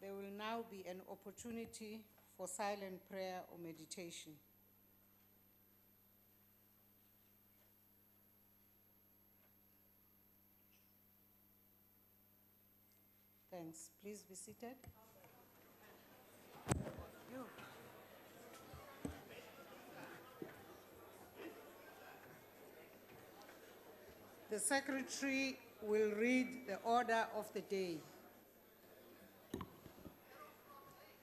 There will now be an opportunity for silent prayer or meditation. Thanks. Please be seated. You. The Secretary will read the order of the day.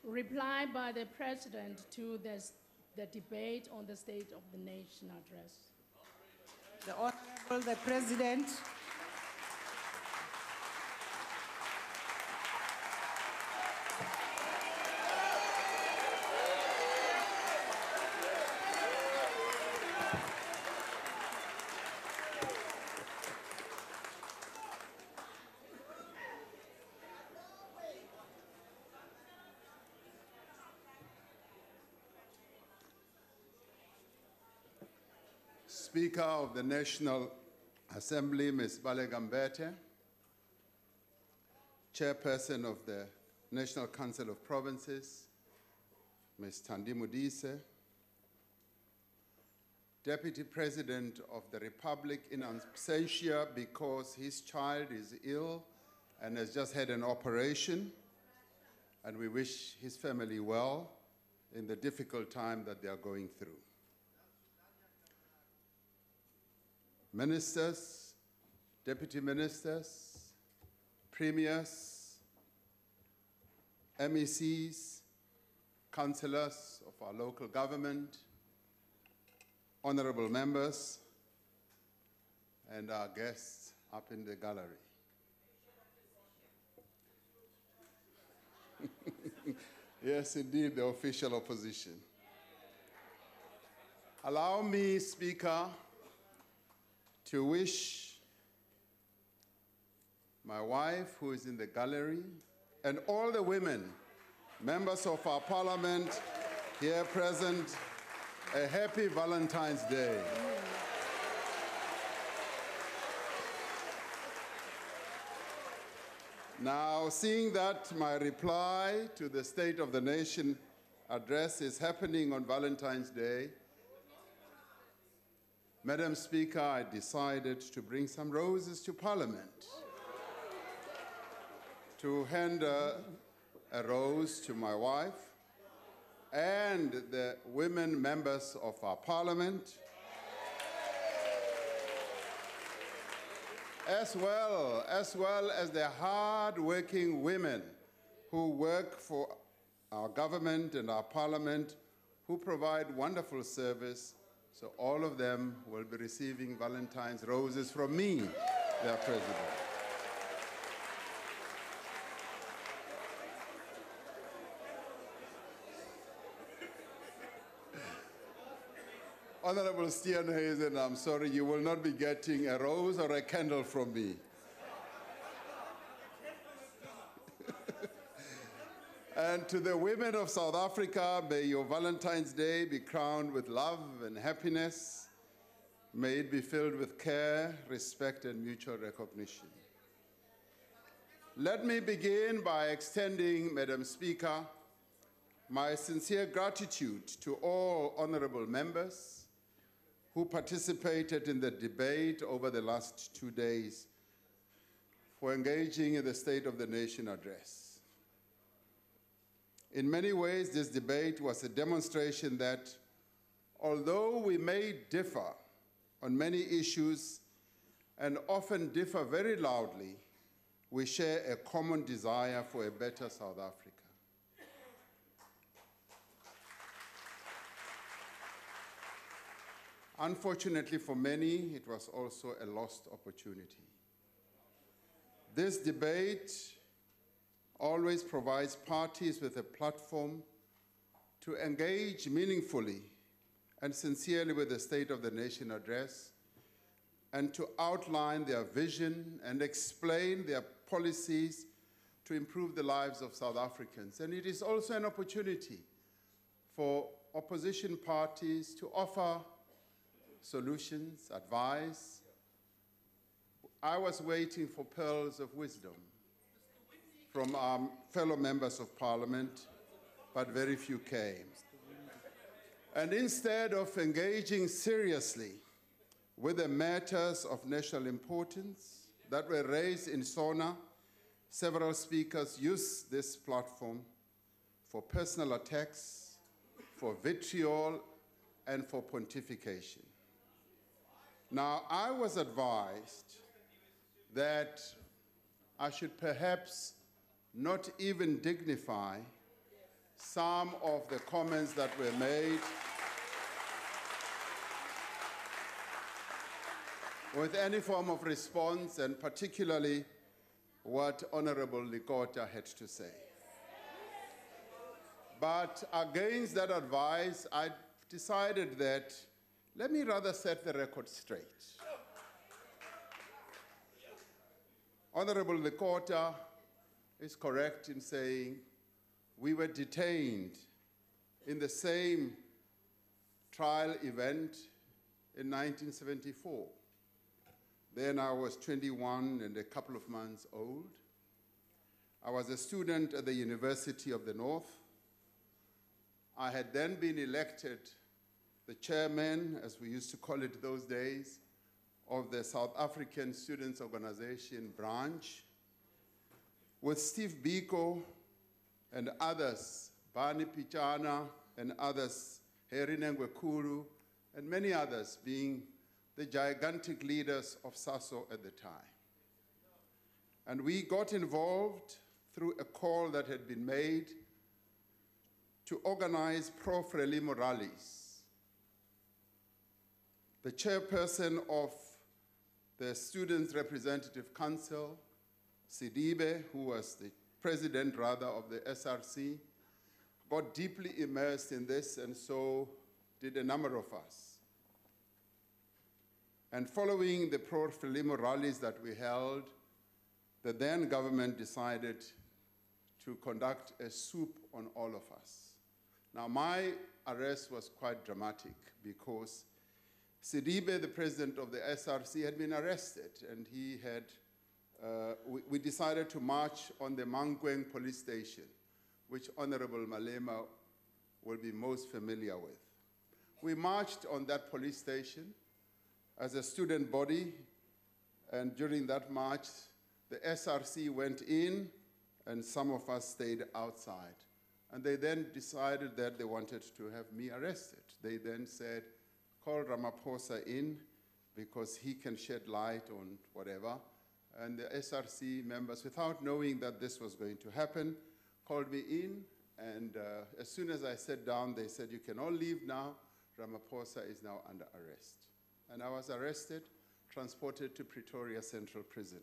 Reply by the President to the debate on the State of the Nation address. The Honorable the President. Speaker of the National Assembly, Ms. Balegambete, Chairperson of the National Council of Provinces, Ms. Thandi Modise, Deputy President of the Republic in absentia because his child is ill and has just had an operation, and we wish his family well in the difficult time that they are going through. Ministers, deputy ministers, premiers, MECs, councillors of our local government, honorable members, and our guests up in the gallery. Yes, indeed, the official opposition. Allow me, Speaker, to wish my wife, who is in the gallery, and all the women, members of our parliament here present, a happy Valentine's Day. Now, seeing that my reply to the State of the Nation address is happening on Valentine's Day, Madam Speaker, I decided to bring some roses to Parliament to hand a rose to my wife and the women members of our Parliament, as well as the hard-working women who work for our government and our Parliament, who provide wonderful service. So all of them will be receiving Valentine's roses from me, their President. Honorable Steenhuisen, I'm sorry, you will not be getting a rose or a candle from me. And to the women of South Africa, may your Valentine's Day be crowned with love and happiness. May it be filled with care, respect, and mutual recognition. Let me begin by extending, Madam Speaker, my sincere gratitude to all honorable members who participated in the debate over the last 2 days for engaging in the State of the Nation address. In many ways, this debate was a demonstration that although we may differ on many issues and often differ very loudly, we share a common desire for a better South Africa. Unfortunately for many, it was also a lost opportunity. This debate always provides parties with a platform to engage meaningfully and sincerely with the State of the Nation address and to outline their vision and explain their policies to improve the lives of South Africans. And it is also an opportunity for opposition parties to offer solutions, advice. I was waiting for pearls of wisdom from our fellow members of parliament, but very few came. And instead of engaging seriously with the matters of national importance that were raised in SONA, several speakers used this platform for personal attacks, for vitriol, and for pontification. Now, I was advised that I should perhaps not even dignify some of the comments that were made with any form of response, and particularly what Honorable Likota had to say. But against that advice, I decided that let me rather set the record straight. Honorable Likota is correct in saying we were detained in the same trial event in 1974. Then I was 21 and a couple of months old. I was a student at the University of the North. I had then been elected the chairman, as we used to call it those days, of the South African Students' Organization branch, with Steve Biko and others, Bani Pichana and others, Heri Nengwekulu, and many others being the gigantic leaders of SASO at the time. And we got involved through a call that had been made to organize pro-Frelimo rallies. The chairperson of the Students' Representative Council, Sidibe, who was the president, rather, of the SRC, got deeply immersed in this, and so did a number of us. And following the pro-Frelimo rallies that we held, the then government decided to conduct a swoop on all of us. Now, my arrest was quite dramatic because Sidibe, the president of the SRC, had been arrested, and he had, we decided to march on the Mankweng police station, which Honorable Malema will be most familiar with. We marched on that police station as a student body, and during that march, the SRC went in, and some of us stayed outside. And they then decided that they wanted to have me arrested. They then said, call Ramaphosa in because he can shed light on whatever. And the SRC members, without knowing that this was going to happen, called me in, and as soon as I sat down, they said, you can all leave now. Ramaphosa is now under arrest. And I was arrested, transported to Pretoria Central Prison,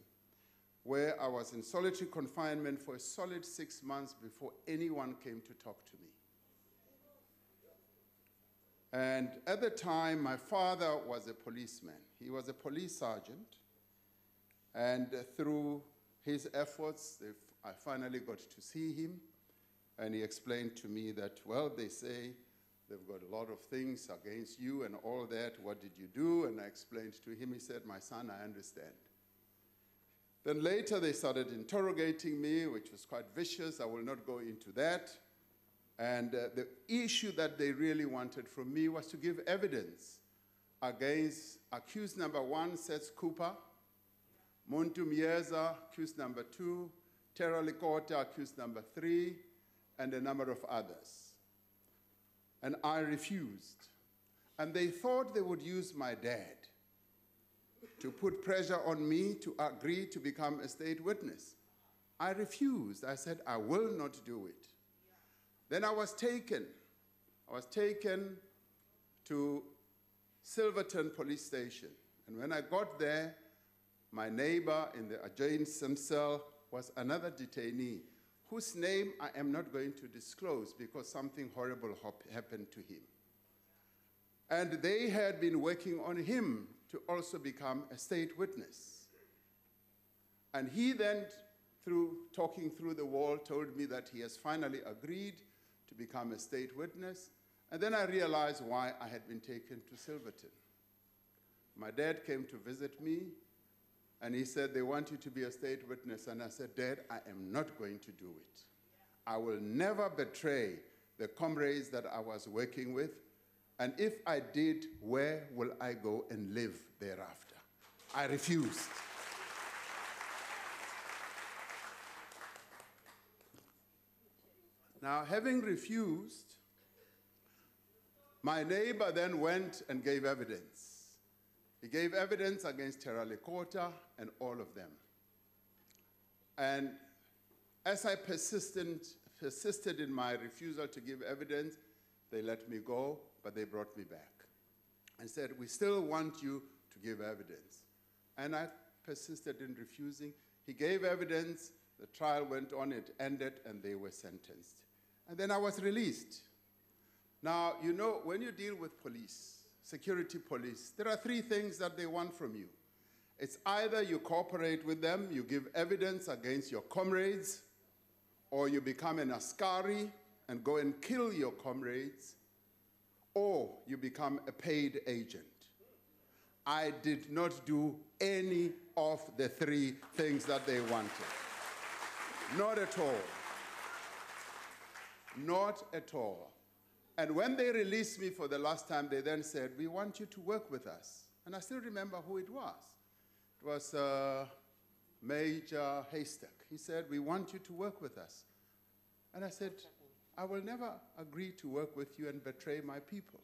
where I was in solitary confinement for a solid 6 months before anyone came to talk to me. And at the time, my father was a policeman. He was a police sergeant, and through his efforts, I finally got to see him, and he explained to me that, well, they say they've got a lot of things against you and all that. What did you do? And I explained to him. He said, my son, I understand. Then later they started interrogating me, which was quite vicious. I will not go into that. And the issue that they really wanted from me was to give evidence against accused number 1, Seth Cooper, Muntu Mieza, accused number 2, Tera Likota, accused number 3, and a number of others. And I refused. And they thought they would use my dad to put pressure on me to agree to become a state witness. I refused. I said, I will not do it. Then I was taken. I was taken to Silverton police station. And when I got there, my neighbor in the adjacent cell was another detainee whose name I am not going to disclose because something horrible happened to him. And they had been working on him to also become a state witness. And he then, through talking through the wall, told me that he has finally agreed to become a state witness. And then I realized why I had been taken to Silverton. My dad came to visit me, And he said, they want you to be a state witness. And I said, Dad, I am not going to do it. I will never betray the comrades that I was working with. And if I did, where will I go and live thereafter? I refused. Now, having refused, my neighbor then went and gave evidence. He gave evidence against Terralikota and all of them. And as I persisted in my refusal to give evidence, they let me go, but they brought me back and said, we still want you to give evidence. And I persisted in refusing. He gave evidence, the trial went on, it ended, and they were sentenced. And then I was released. Now, you know, when you deal with police, security police, there are three things that they want from you. It's either you cooperate with them, you give evidence against your comrades, or you become an askari and go and kill your comrades, or you become a paid agent. I did not do any of the three things that they wanted. Not at all. Not at all. And when they released me for the last time, they then said, we want you to work with us. And I still remember who it was. It was Major Haystack. He said, we want you to work with us. And I said, I will never agree to work with you and betray my people.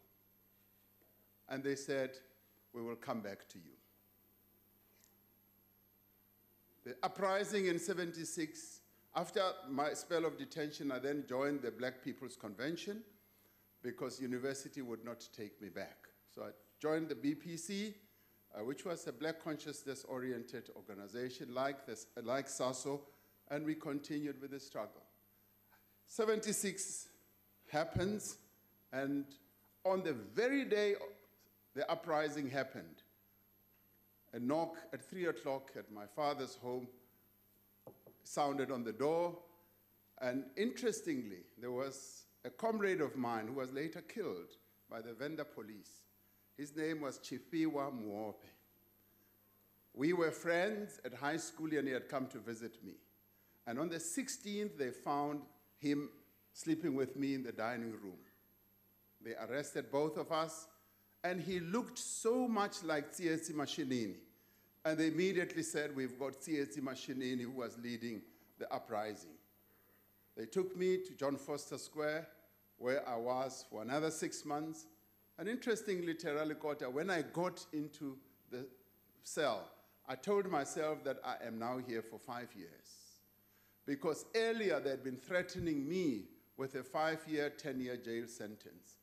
And they said, we will come back to you. The uprising in '76, after my spell of detention, I then joined the Black People's Convention because university would not take me back. So I joined the BPC, which was a Black consciousness-oriented organization like SASO, and we continued with the struggle. '76 happens, and on the very day the uprising happened, a knock at 3 o'clock at my father's home sounded on the door, and interestingly, there was a comrade of mine who was later killed by the Venda police. His name was Chifiwa Muope. We were friends at high school, and he had come to visit me. And on the 16th, they found him sleeping with me in the dining room. They arrested both of us, and he looked so much like Tsietsi Mashinini. And they immediately said, we've got Tsietsi Mashinini who was leading the uprising. They took me to John Foster Square, where I was for another 6 months. And interestingly, Terralikota, when I got into the cell, I told myself that I am now here for 5 years. Because earlier they had been threatening me with a 5-year, 10-year jail sentence.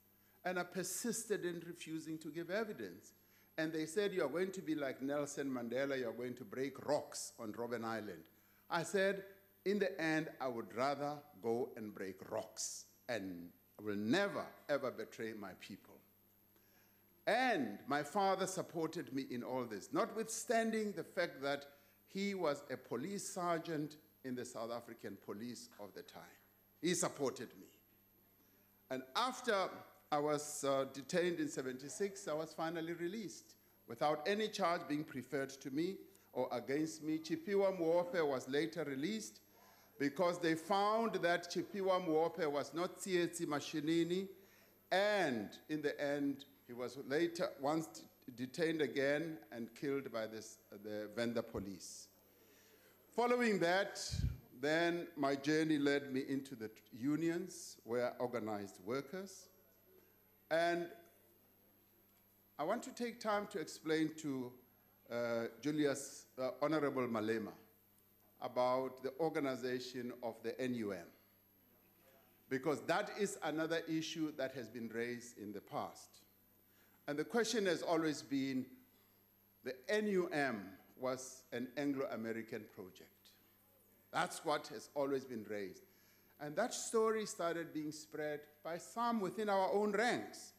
And I persisted in refusing to give evidence. And they said, you're going to be like Nelson Mandela, you're going to break rocks on Robben Island. I said, in the end, I would rather go and break rocks, and I will never, ever betray my people. And my father supported me in all this, notwithstanding the fact that he was a police sergeant in the South African police of the time. He supported me. And after I was detained in '76, I was finally released without any charge being preferred to me or against me. Chipiwa Muope was later released because they found that Chipiwa Muope was not Tsietsi Mashinini, and in the end, he was later once detained again and killed by the Venda police. Following that, then my journey led me into the unions where I organized workers. And I want to take time to explain to Julius, Honorable Malema, about the organization of the NUM, because that is another issue that has been raised in the past. And the question has always been, the NUM was an Anglo-American project. That's what has always been raised. And that story started being spread by some within our own ranks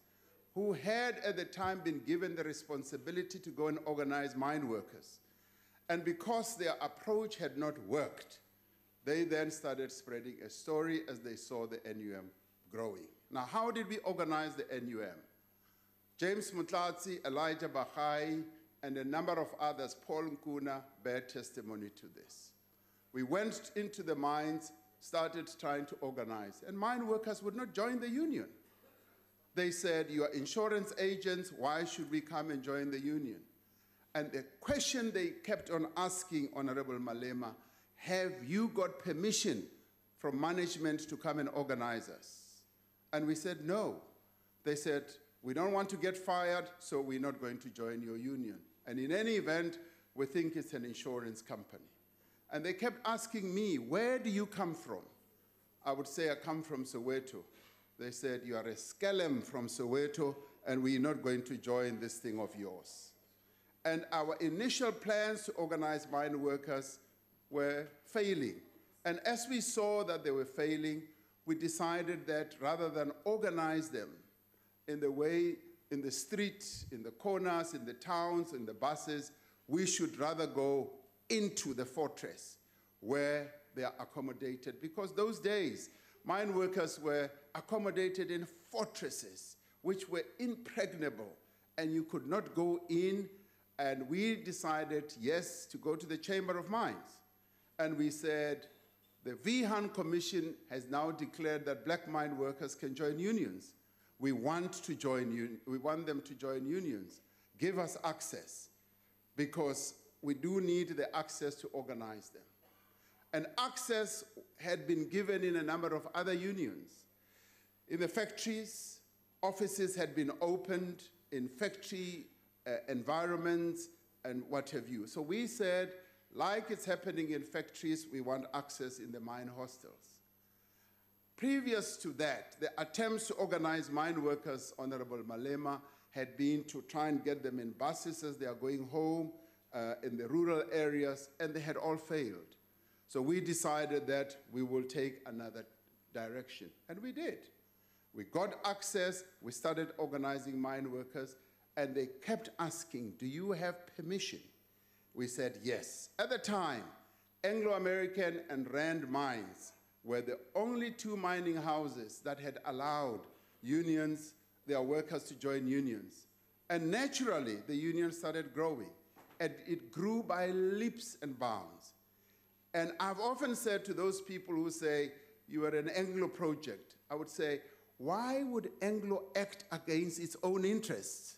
who had at the time been given the responsibility to go and organize mine workers. And because their approach had not worked, they then started spreading a story as they saw the NUM growing. Now, how did we organize the NUM? James Mutlatsi, Elijah Bahai, and a number of others, Paul Nkuna, bear testimony to this. We went into the mines, started trying to organize, and mine workers would not join the union. They said, you are insurance agents, why should we come and join the union? And the question they kept on asking, Honorable Malema, have you got permission from management to come and organize us? And we said, no. They said, we don't want to get fired, so we're not going to join your union. And in any event, we think it's an insurance company. And they kept asking me, where do you come from? I would say, I come from Soweto. They said, you are a skellum from Soweto, and we're not going to join this thing of yours. And our initial plans to organize mine workers were failing. And as we saw that they were failing, we decided that rather than organize them in the way, in the street, in the corners, in the towns, in the buses, we should rather go into the fortress where they are accommodated. Because those days, mine workers were accommodated in fortresses which were impregnable, and you could not go in. And we decided, yes, to go to the Chamber of Mines. And we said, the Vihan Commission has now declared that black mine workers can join unions. We want them to join unions. Give us access, because we do need the access to organize them. And access had been given in a number of other unions. In the factories, offices had been opened in factory environments and what have you. So we said, like it's happening in factories, we want access in the mine hostels. Previous to that, the attempts to organize mine workers, Honorable Malema, had been to try and get them in buses as they are going home in the rural areas, and they had all failed. So we decided that we will take another direction, and we did. We got access, we started organizing mine workers, and they kept asking, do you have permission? We said yes. At the time, Anglo-American and Rand Mines were the only two mining houses that had allowed unions, their workers to join unions. And naturally, the union started growing. And it grew by leaps and bounds. And I've often said to those people who say, you are an Anglo project, I would say, why would Anglo act against its own interests?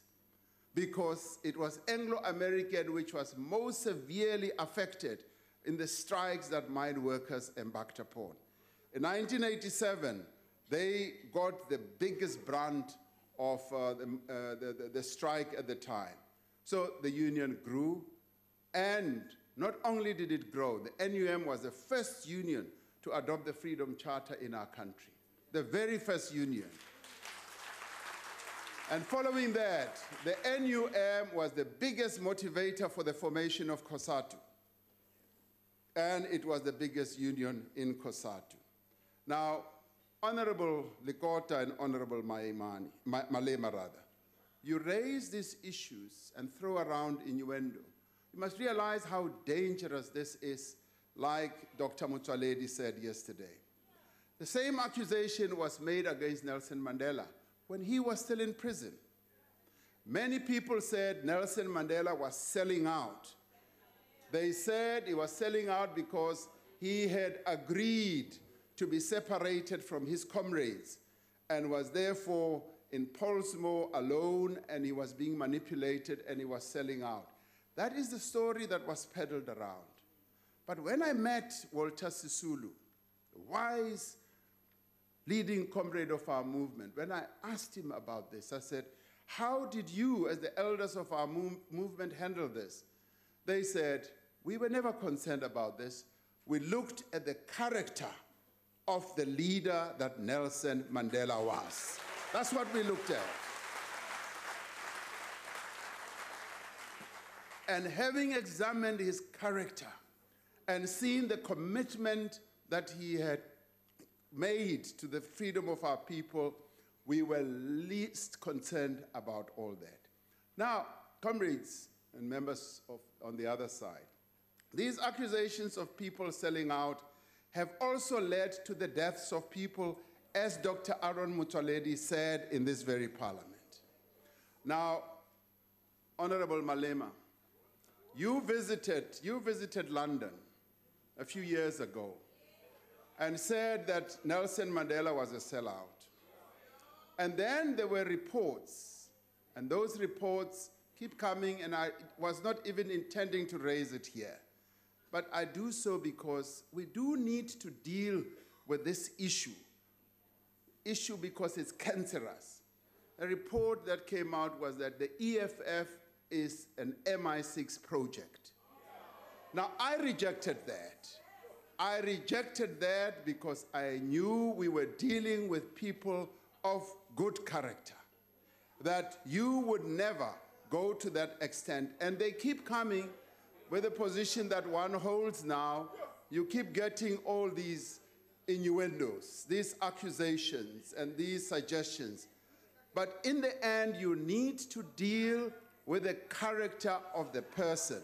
Because it was Anglo-American which was most severely affected in the strikes that mine workers embarked upon. In 1987, they got the biggest brunt of the strike at the time. So the union grew, and not only did it grow, the NUM was the first union to adopt the Freedom Charter in our country, the very first union. And following that, the NUM was the biggest motivator for the formation of COSATU. And it was the biggest union in COSATU. Now, Honorable Likota and Honorable Malema, you raise these issues and throw around innuendo. You must realize how dangerous this is, like Dr. Motsoaledi said yesterday. The same accusation was made against Nelson Mandela when he was still in prison. Many people said Nelson Mandela was selling out. They said he was selling out because he had agreed to be separated from his comrades and was therefore in Pollsmoor alone, and he was being manipulated and he was selling out. That is the story that was peddled around. But when I met Walter Sisulu, the wise leading comrade of our movement, when I asked him about this, I said, how did you, as the elders of our movement, handle this? They said, we were never concerned about this. We looked at the character of the leader that Nelson Mandela was. That's what we looked at. And having examined his character and seen the commitment that he had made to the freedom of our people, we were least concerned about all that. Now, comrades and members on the other side, these accusations of people selling out have also led to the deaths of people, as Dr. Aaron Motsoaledi said in this very parliament. Now, Honorable Malema, You visited London a few years ago and said that Nelson Mandela was a sellout. And then there were reports, and those reports keep coming, and I was not even intending to raise it here. But I do so because we do need to deal with this issue because it's cancerous. A report that came out was that the EFF is an MI6 project. Now, I rejected that. I rejected that because I knew we were dealing with people of good character, that you would never go to that extent. And they keep coming with the position that one holds now. You keep getting all these innuendos, these accusations, and these suggestions. But in the end, you need to deal with the character of the person.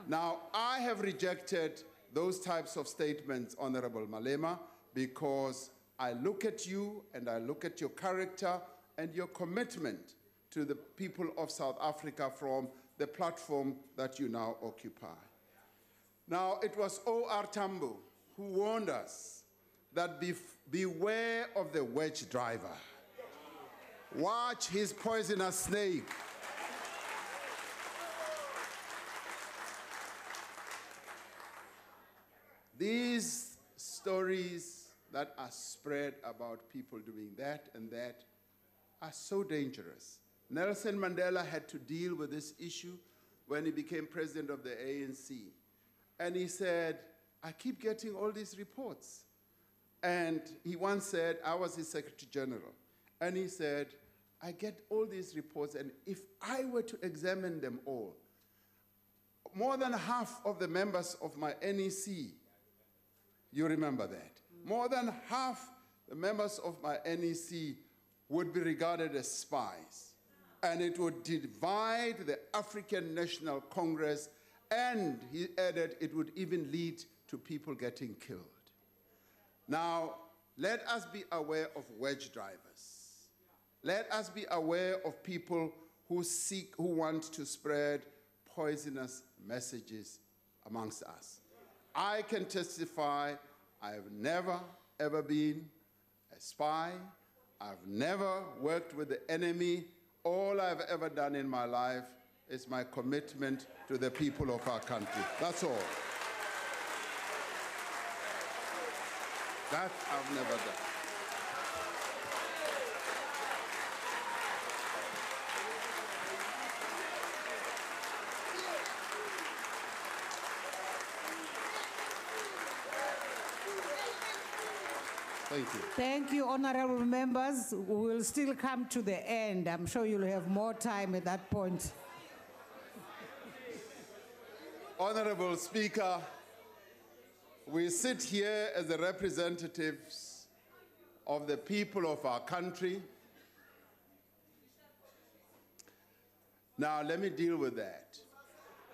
Now, I have rejected those types of statements, Honorable Malema, because I look at you and I look at your character and your commitment to the people of South Africa from the platform that you now occupy. Now, it was O.R. Tambo who warned us that beware of the wedge driver. Watch his poisonous snake. These stories that are spread about people doing that and that are so dangerous. Nelson Mandela had to deal with this issue when he became president of the ANC. And he said, I keep getting all these reports. And he once said, I was his Secretary General, and he said, I get all these reports, and if I were to examine them all, more than half of the members of my NEC, you remember that, more than half the members of my NEC would be regarded as spies. And it would divide the African National Congress, and he added it would even lead to people getting killed. Now, let us be aware of wedge drivers. Let us be aware of people who want to spread poisonous messages amongst us. I can testify I have never, ever been a spy. I've never worked with the enemy. All I've ever done in my life is my commitment to the people of our country. That's all. That I've never done. Thank you. Thank you, honorable members. We will still come to the end. I'm sure you'll have more time at that point. Honorable Speaker, we sit here as the representatives of the people of our country. Now, let me deal with that.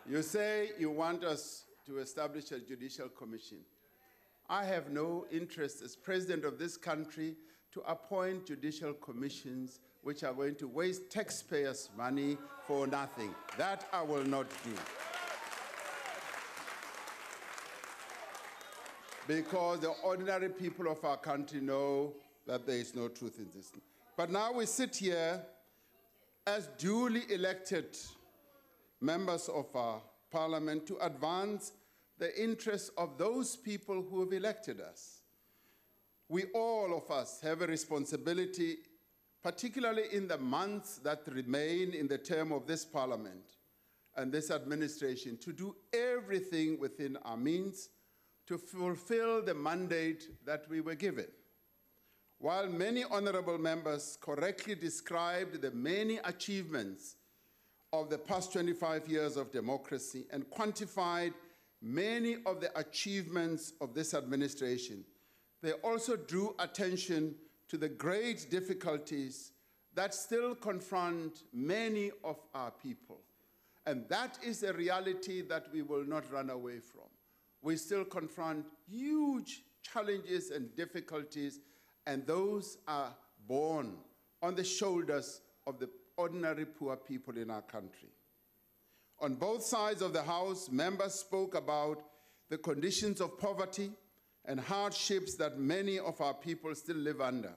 You say you want us to establish a judicial commission. I have no interest as president of this country to appoint judicial commissions which are going to waste taxpayers' money for nothing. That I will not do. Because the ordinary people of our country know that there is no truth in this. But now we sit here as duly elected members of our parliament to advance the interests of those people who have elected us. We, all of us, have a responsibility, particularly in the months that remain in the term of this parliament and this administration, to do everything within our means to fulfill the mandate that we were given. While many honorable members correctly described the many achievements of the past 25 years of democracy and quantified many of the achievements of this administration, they also drew attention to the great difficulties that still confront many of our people. And that is a reality that we will not run away from. We still confront huge challenges and difficulties, and those are borne on the shoulders of the ordinary poor people in our country. On both sides of the House, members spoke about the conditions of poverty and hardships that many of our people still live under.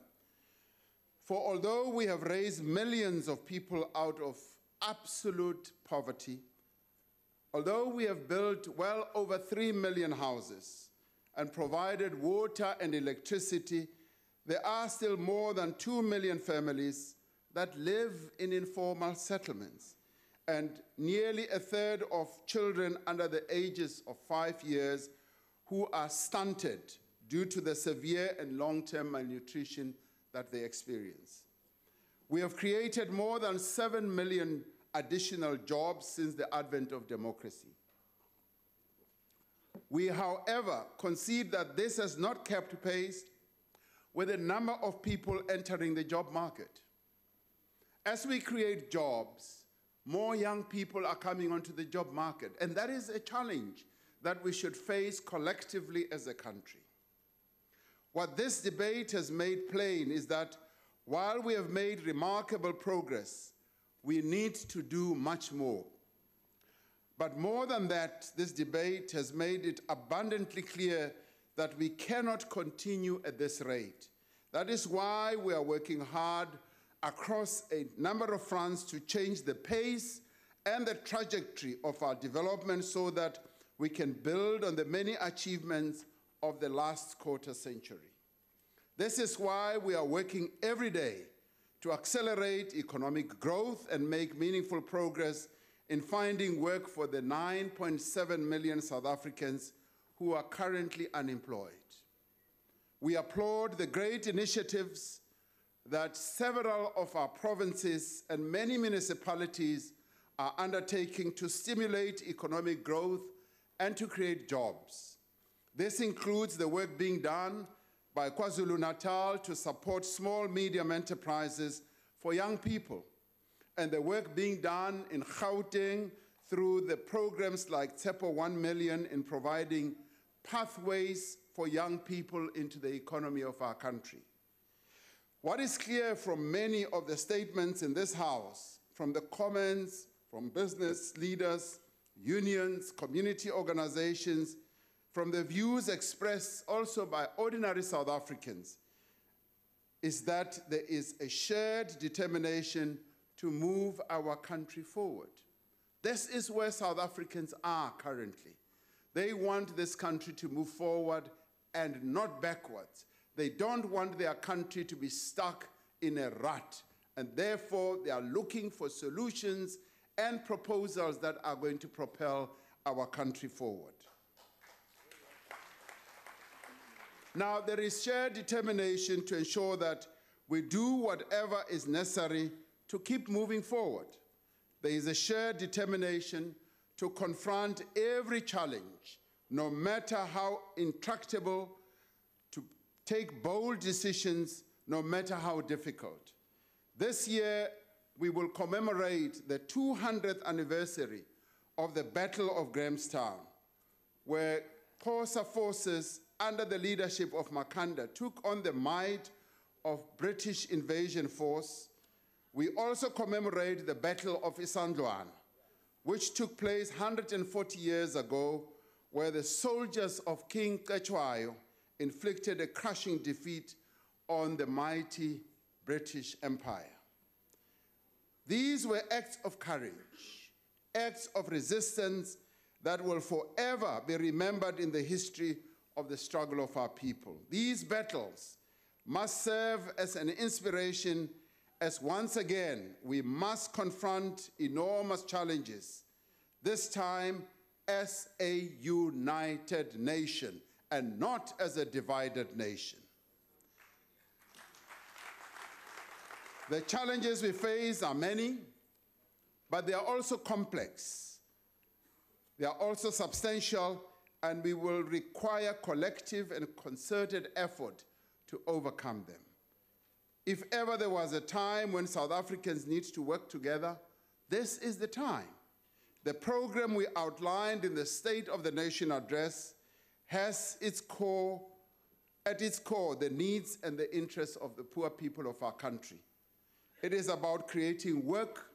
For although we have raised millions of people out of absolute poverty, although we have built well over 3 million houses and provided water and electricity, there are still more than 2 million families that live in informal settlements, and nearly a third of children under the ages of 5 years who are stunted due to the severe and long-term malnutrition that they experience. We have created more than 7 million additional jobs since the advent of democracy. We, however, concede that this has not kept pace with the number of people entering the job market. As we create jobs, more young people are coming onto the job market, and that is a challenge that we should face collectively as a country. What this debate has made plain is that while we have made remarkable progress, we need to do much more. But more than that, this debate has made it abundantly clear that we cannot continue at this rate. That is why we are working hard across a number of fronts to change the pace and the trajectory of our development so that we can build on the many achievements of the last quarter century. This is why we are working every day to accelerate economic growth and make meaningful progress in finding work for the 9.7 million South Africans who are currently unemployed. We applaud the great initiatives that several of our provinces and many municipalities are undertaking to stimulate economic growth and to create jobs. This includes the work being done by KwaZulu-Natal to support small, medium enterprises for young people, and the work being done in Gauteng through the programs like Tshepo 1 million in providing pathways for young people into the economy of our country. What is clear from many of the statements in this House, from the comments from business leaders, unions, community organizations, from the views expressed also by ordinary South Africans, is that there is a shared determination to move our country forward. This is where South Africans are currently. They want this country to move forward and not backwards. They don't want their country to be stuck in a rut, and therefore they are looking for solutions and proposals that are going to propel our country forward. Now, there is shared determination to ensure that we do whatever is necessary to keep moving forward. There is a shared determination to confront every challenge, no matter how intractable, to take bold decisions, no matter how difficult. This year, we will commemorate the 200th anniversary of the Battle of Grahamstown, where Xhosa forces under the leadership of Makhanda took on the might of British invasion force. We also commemorate the Battle of Isandlwana, which took place 140 years ago, where the soldiers of King Cetshwayo inflicted a crushing defeat on the mighty British Empire. These were acts of courage, acts of resistance that will forever be remembered in the history of the struggle of our people. These battles must serve as an inspiration as once again we must confront enormous challenges, this time as a united nation and not as a divided nation. The challenges we face are many, but they are also complex. They are also substantial, and we will require collective and concerted effort to overcome them. If ever there was a time when South Africans need to work together, this is the time. The program we outlined in the State of the Nation address has at its core the needs and the interests of the poor people of our country. It is about creating work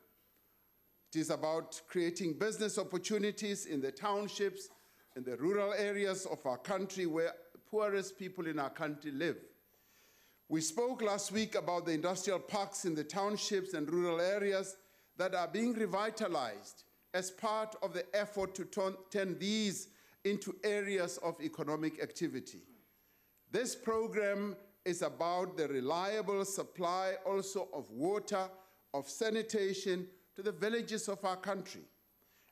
It is about creating business opportunities in the townships, in the rural areas of our country where the poorest people in our country live. We spoke last week about the industrial parks in the townships and rural areas that are being revitalized as part of the effort to turn these into areas of economic activity. This program is about the reliable supply also of water, of sanitation to the villages of our country.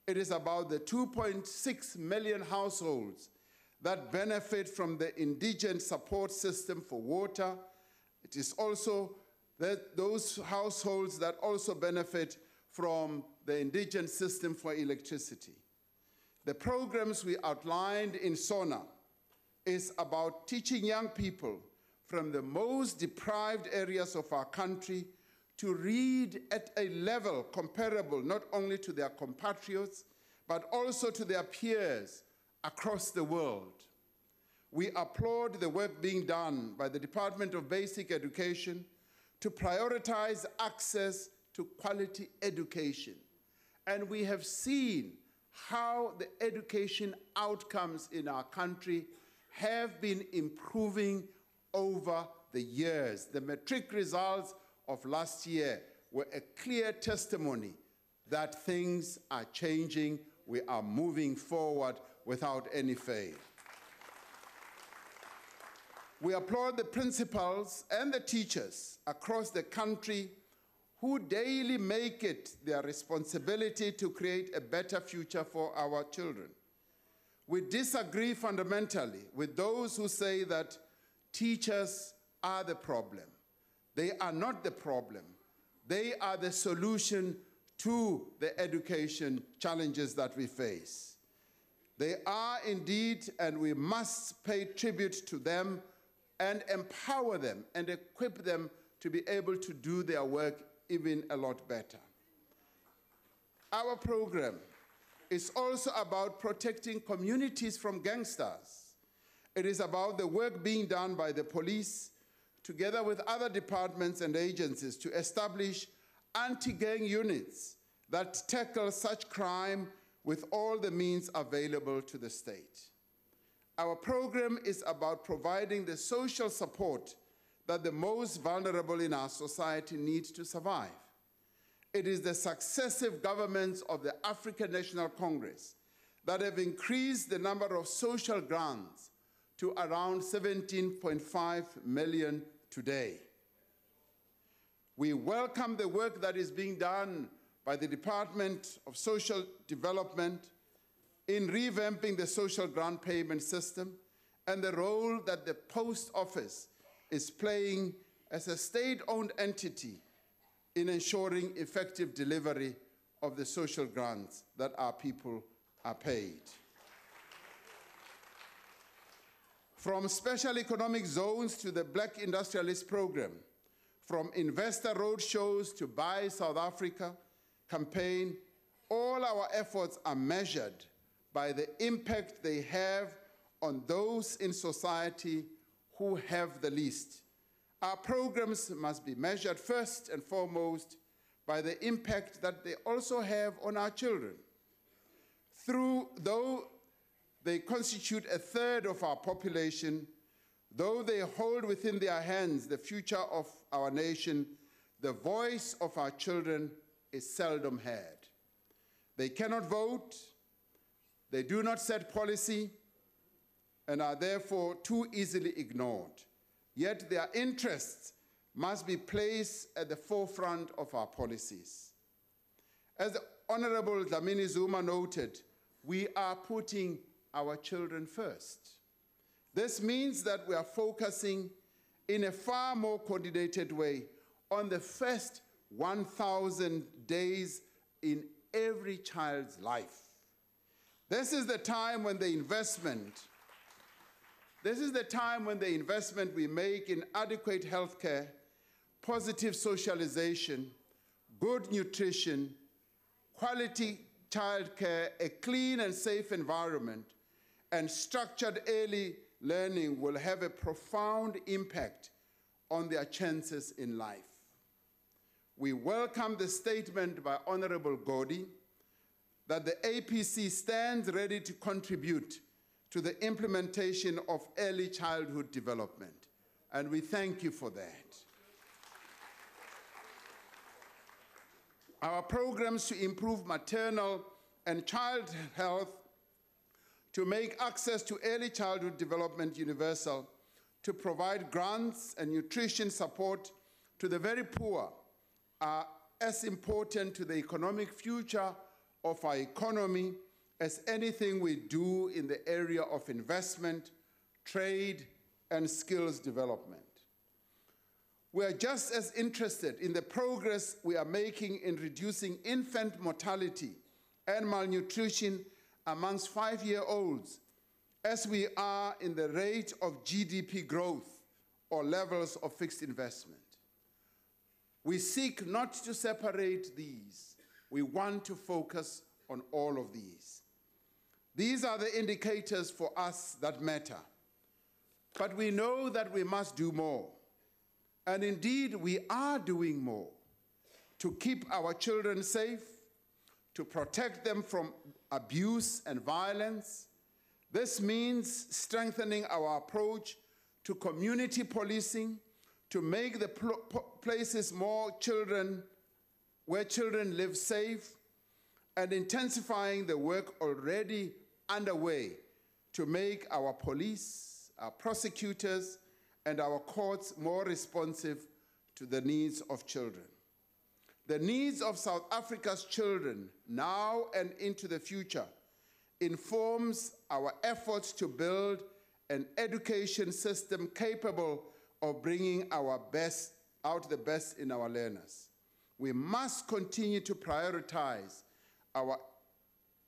It is about the 2.6 million households that benefit from the indigent support system for water. It is also those households that also benefit from the indigent system for electricity. The programs we outlined in SONA is about teaching young people from the most deprived areas of our country to read at a level comparable not only to their compatriots, but also to their peers across the world. We applaud the work being done by the Department of Basic Education to prioritize access to quality education. And we have seen how the education outcomes in our country have been improving over the years. The matric results of last year were a clear testimony that things are changing. We are moving forward without any fail. We applaud the principals and the teachers across the country who daily make it their responsibility to create a better future for our children. We disagree fundamentally with those who say that teachers are the problem. They are not the problem. They are the solution to the education challenges that we face. They are indeed, and we must pay tribute to them and empower them and equip them to be able to do their work even a lot better. Our program is also about protecting communities from gangsters. It is about the work being done by the police, together with other departments and agencies, to establish anti-gang units that tackle such crime with all the means available to the state. Our program is about providing the social support that the most vulnerable in our society need to survive. It is the successive governments of the African National Congress that have increased the number of social grants to around 17.5 million today. We welcome the work that is being done by the Department of Social Development in revamping the social grant payment system and the role that the Post Office is playing as a state-owned entity in ensuring effective delivery of the social grants that our people are paid. From special economic zones to the Black Industrialist Program, from investor roadshows to Buy South Africa campaign, all our efforts are measured by the impact they have on those in society who have the least. Our programs must be measured first and foremost by the impact that they also have on our children. Though they constitute a third of our population, though they hold within their hands the future of our nation, the voice of our children is seldom heard. They cannot vote, they do not set policy, and are therefore too easily ignored. Yet their interests must be placed at the forefront of our policies. As the Honorable Dlamini Zuma noted, we are putting our children first. This means that we are focusing in a far more coordinated way on the first 1,000 days in every child's life. This is the time when the investment we make in adequate health care, positive socialization, good nutrition, quality childcare, a clean and safe environment, and structured early learning will have a profound impact on their chances in life. We welcome the statement by Honorable Godi that the APC stands ready to contribute to the implementation of early childhood development, and we thank you for that. Our programs to improve maternal and child health, to make access to early childhood development universal, to provide grants and nutrition support to the very poor are as important to the economic future of our economy as anything we do in the area of investment, trade, and skills development. We are just as interested in the progress we are making in reducing infant mortality and malnutrition amongst 5-year-olds as we are in the rate of GDP growth or levels of fixed investment. We seek not to separate these. We want to focus on all of these. These are the indicators for us that matter. But we know that we must do more. And indeed, we are doing more to keep our children safe, to protect them from abuse and violence. This means strengthening our approach to community policing, to make the places where children live safe, and intensifying the work already underway to make our police, our prosecutors, and our courts more responsive to the needs of children. The needs of South Africa's children now and into the future informs our efforts to build an education system capable of bringing out the best in our learners. We must continue to prioritize our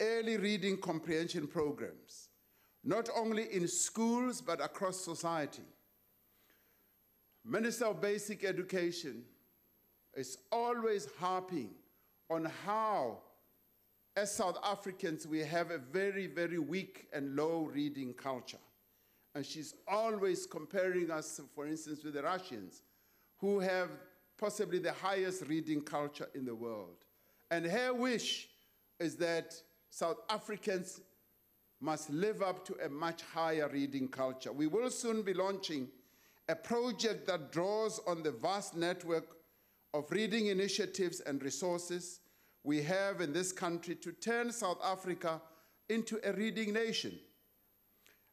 early reading comprehension programs, not only in schools but across society. Minister of Basic Education is always harping on how, as South Africans, we have a very, very weak and low reading culture. And she's always comparing us, for instance, with the Russians, who have possibly the highest reading culture in the world. And her wish is that South Africans must live up to a much higher reading culture. We will soon be launching a project that draws on the vast network of reading initiatives and resources we have in this country to turn South Africa into a reading nation.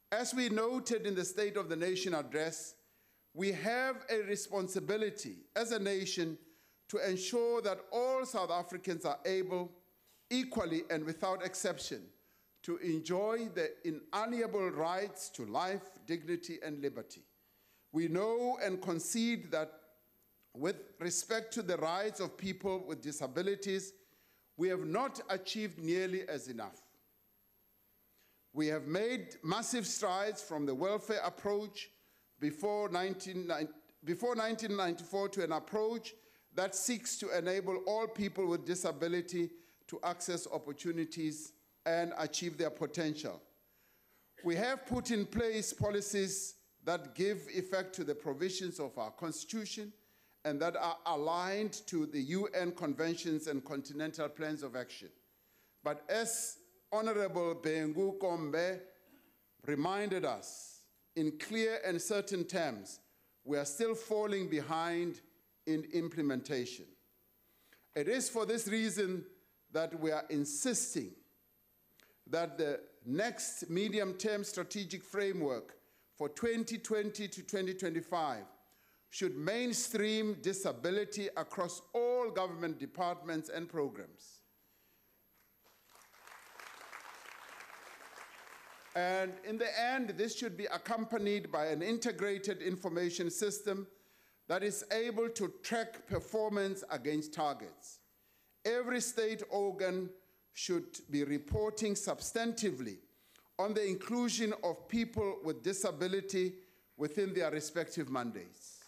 As we noted in the State of the Nation address, we have a responsibility as a nation to ensure that all South Africans are able, equally and without exception, to enjoy the inalienable rights to life, dignity, and liberty. We know and concede that with respect to the rights of people with disabilities, we have not achieved nearly as enough. We have made massive strides from the welfare approach before 1994 to an approach that seeks to enable all people with disability to access opportunities and achieve their potential. We have put in place policies that give effect to the provisions of our Constitution and that are aligned to the UN conventions and continental plans of action. But as Honorable Bengu Kombe reminded us in clear and certain terms, we are still falling behind in implementation. It is for this reason that we are insisting that the next medium-term strategic framework for 2020 to 2025 should mainstream disability across all government departments and programs. And in the end, this should be accompanied by an integrated information system that is able to track performance against targets. Every state organ should be reporting substantively on the inclusion of people with disability within their respective mandates.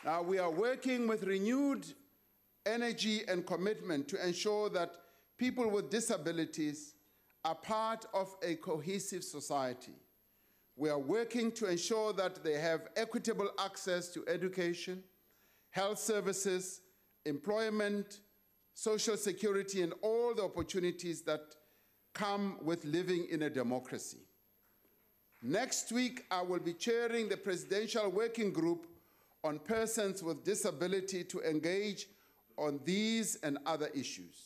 Now, we are working with renewed energy and commitment to ensure that people with disabilities are part of a cohesive society. We are working to ensure that they have equitable access to education, health services, employment, social security, and all the opportunities that come with living in a democracy. Next week, I will be chairing the Presidential Working Group on Persons with Disability to engage on these and other issues.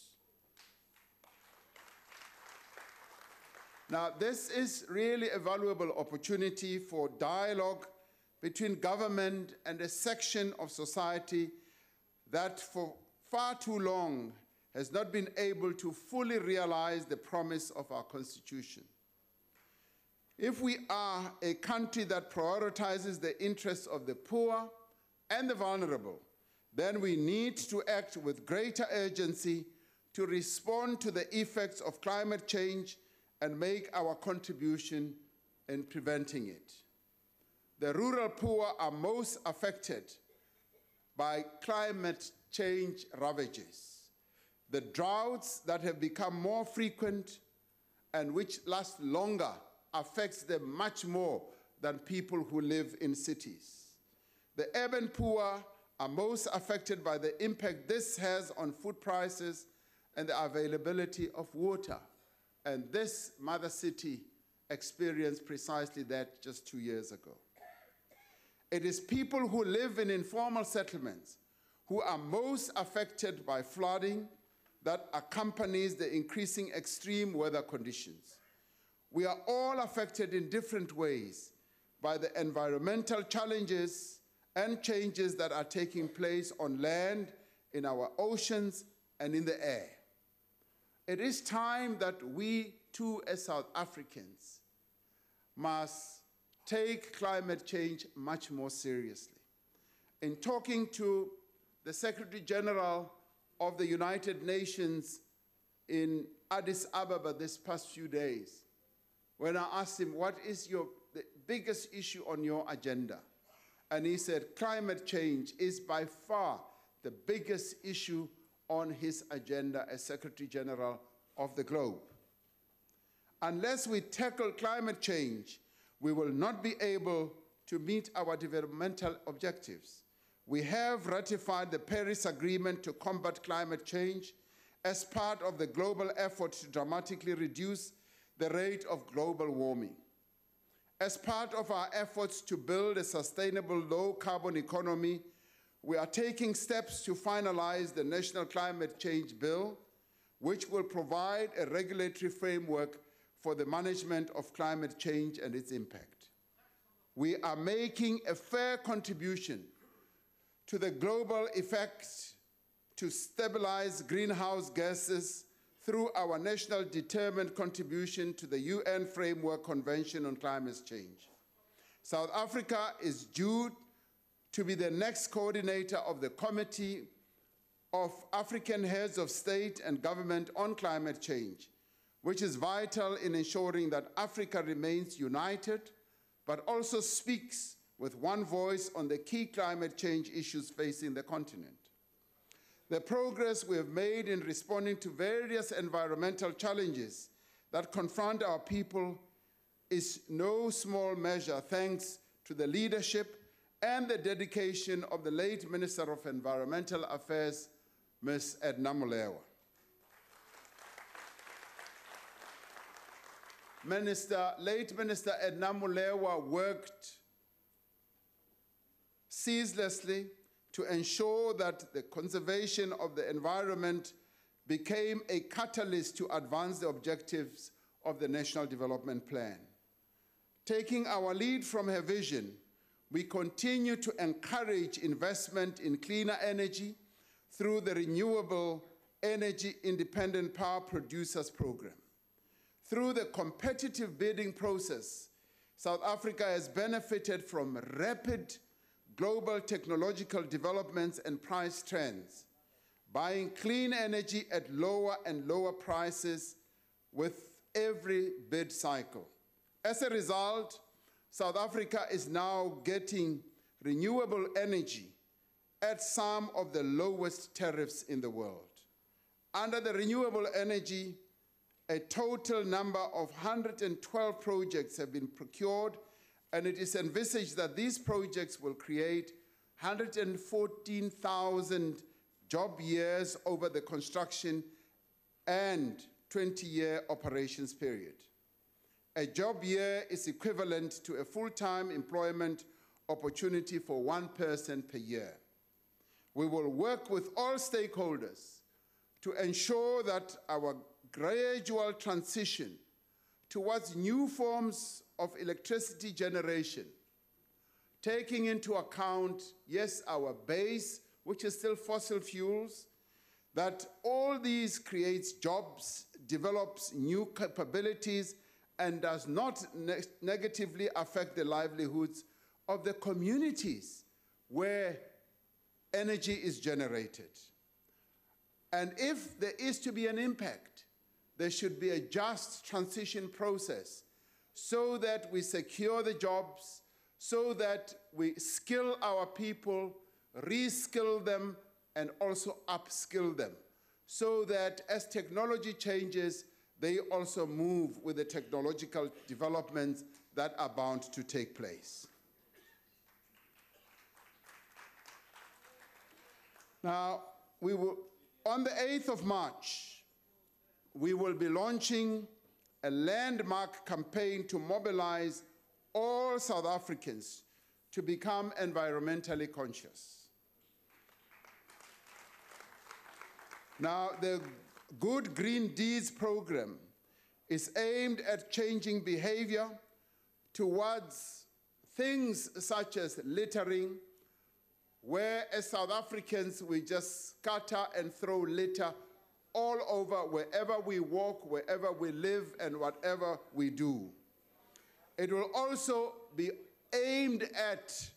Now, this is really a valuable opportunity for dialogue between government and a section of society that for far too long has not been able to fully realize the promise of our Constitution. If we are a country that prioritizes the interests of the poor and the vulnerable, then we need to act with greater urgency to respond to the effects of climate change and make our contribution in preventing it. The rural poor are most affected by climate change ravages. The droughts that have become more frequent and which last longer affects them much more than people who live in cities. The urban poor are most affected by the impact this has on food prices and the availability of water. And this mother city experienced precisely that just 2 years ago. It is people who live in informal settlements who are most affected by flooding that accompanies the increasing extreme weather conditions. We are all affected in different ways by the environmental challenges and changes that are taking place on land, in our oceans, and in the air. It is time that we too, as South Africans, must take climate change much more seriously. In talking to the Secretary General of the United Nations in Addis Ababa this past few days, when I asked him, what is the biggest issue on your agenda? And he said, climate change is by far the biggest issue on his agenda as Secretary General of the globe. Unless we tackle climate change, we will not be able to meet our developmental objectives. We have ratified the Paris Agreement to combat climate change as part of the global effort to dramatically reduce the rate of global warming. As part of our efforts to build a sustainable low-carbon economy, we are taking steps to finalize the National Climate Change Bill, which will provide a regulatory framework for the management of climate change and its impact. We are making a fair contribution to the global effects to stabilize greenhouse gases through our national determined contribution to the UN Framework Convention on Climate Change. South Africa is due to be the next coordinator of the Committee of African Heads of State and Government on Climate Change, which is vital in ensuring that Africa remains united, but also speaks with one voice on the key climate change issues facing the continent. The progress we have made in responding to various environmental challenges that confront our people is no small measure thanks to the leadership and the dedication of the late Minister of Environmental Affairs, Ms. Edna Molewa. Late Minister Edna Molewa worked ceaselessly to ensure that the conservation of the environment became a catalyst to advance the objectives of the National Development Plan. Taking our lead from her vision, we continue to encourage investment in cleaner energy through the Renewable Energy Independent Power Producers Program. Through the competitive bidding process, South Africa has benefited from rapid global technological developments and price trends, buying clean energy at lower and lower prices with every bid cycle. As a result, South Africa is now getting renewable energy at some of the lowest tariffs in the world. Under the renewable energy, a total number of 112 projects have been procured, and it is envisaged that these projects will create 114,000 job years over the construction and 20-year operations period. A job year is equivalent to a full-time employment opportunity for one person per year. We will work with all stakeholders to ensure that our gradual transition towards new forms of electricity generation, taking into account, yes, our base, which is still fossil fuels, that all these creates jobs, develops new capabilities, and does not negatively affect the livelihoods of the communities where energy is generated. And if there is to be an impact, there should be a just transition process so that we secure the jobs, so that we skill our people, reskill them, and also upskill them, so that as technology changes, they also move with the technological developments that are bound to take place. Now, on the 8th of March, we will be launching a landmark campaign to mobilize all South Africans to become environmentally conscious. Now, the Good Green Deeds program is aimed at changing behavior towards things such as littering, where as South Africans we just scatter and throw litter all over wherever we walk, wherever we live, and whatever we do. It will also be aimed at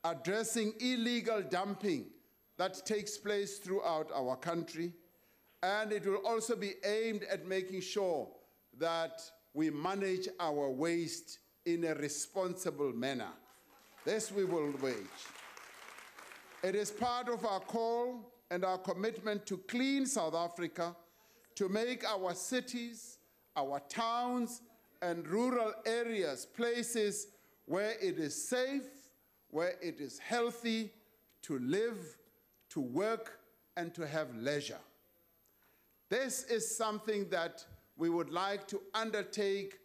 addressing illegal dumping that takes place throughout our country. And it will also be aimed at making sure that we manage our waste in a responsible manner. This we will wage. It is part of our call and our commitment to clean South Africa, to make our cities, our towns, and rural areas places where it is safe, where it is healthy to live, to work, and to have leisure. This is something that we would like to undertake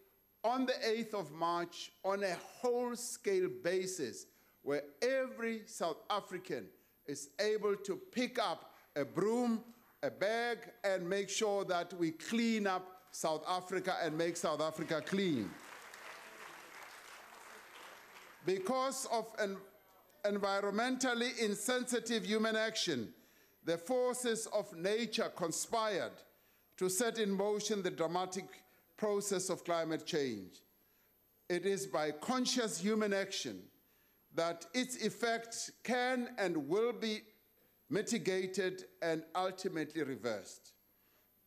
on the 8th of March on a whole-scale basis, where every South African is able to pick up a broom, a bag, and make sure that we clean up South Africa and make South Africa clean. Because of an environmentally insensitive human action, the forces of nature conspired to set in motion the dramatic process of climate change. It is by conscious human action that its effects can and will be mitigated and ultimately reversed.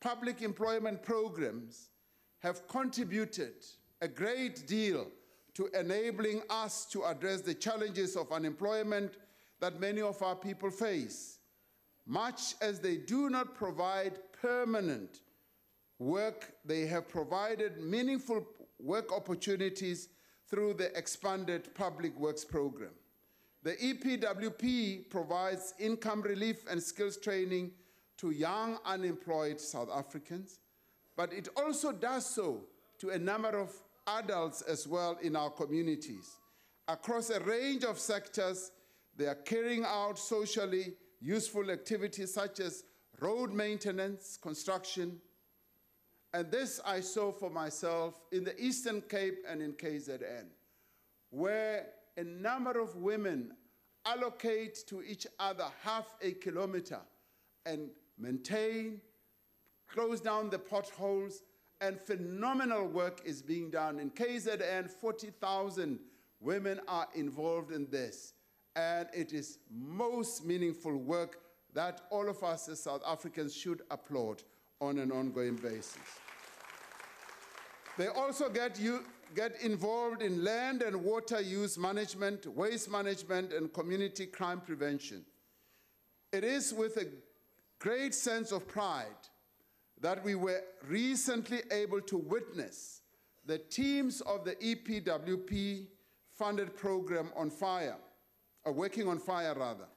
Public employment programs have contributed a great deal to enabling us to address the challenges of unemployment that many of our people face. Much as they do not provide permanent work, they have provided meaningful work opportunities through the expanded Public Works Program. The EPWP provides income relief and skills training to young unemployed South Africans, but it also does so to a number of adults as well in our communities. Across a range of sectors, they are carrying out socially useful activities such as road maintenance, construction, and this I saw for myself in the Eastern Cape and in KZN, where a number of women allocate to each other half a kilometer and maintain, close down the potholes, and phenomenal work is being done. In KZN, 40,000 women are involved in this, and it is most meaningful work that all of us as South Africans should applaud on an ongoing basis. They also get involved in land and water use management, waste management, and community crime prevention. It is with a great sense of pride that we were recently able to witness the teams of the EPWP funded program on fire, working on fire rather,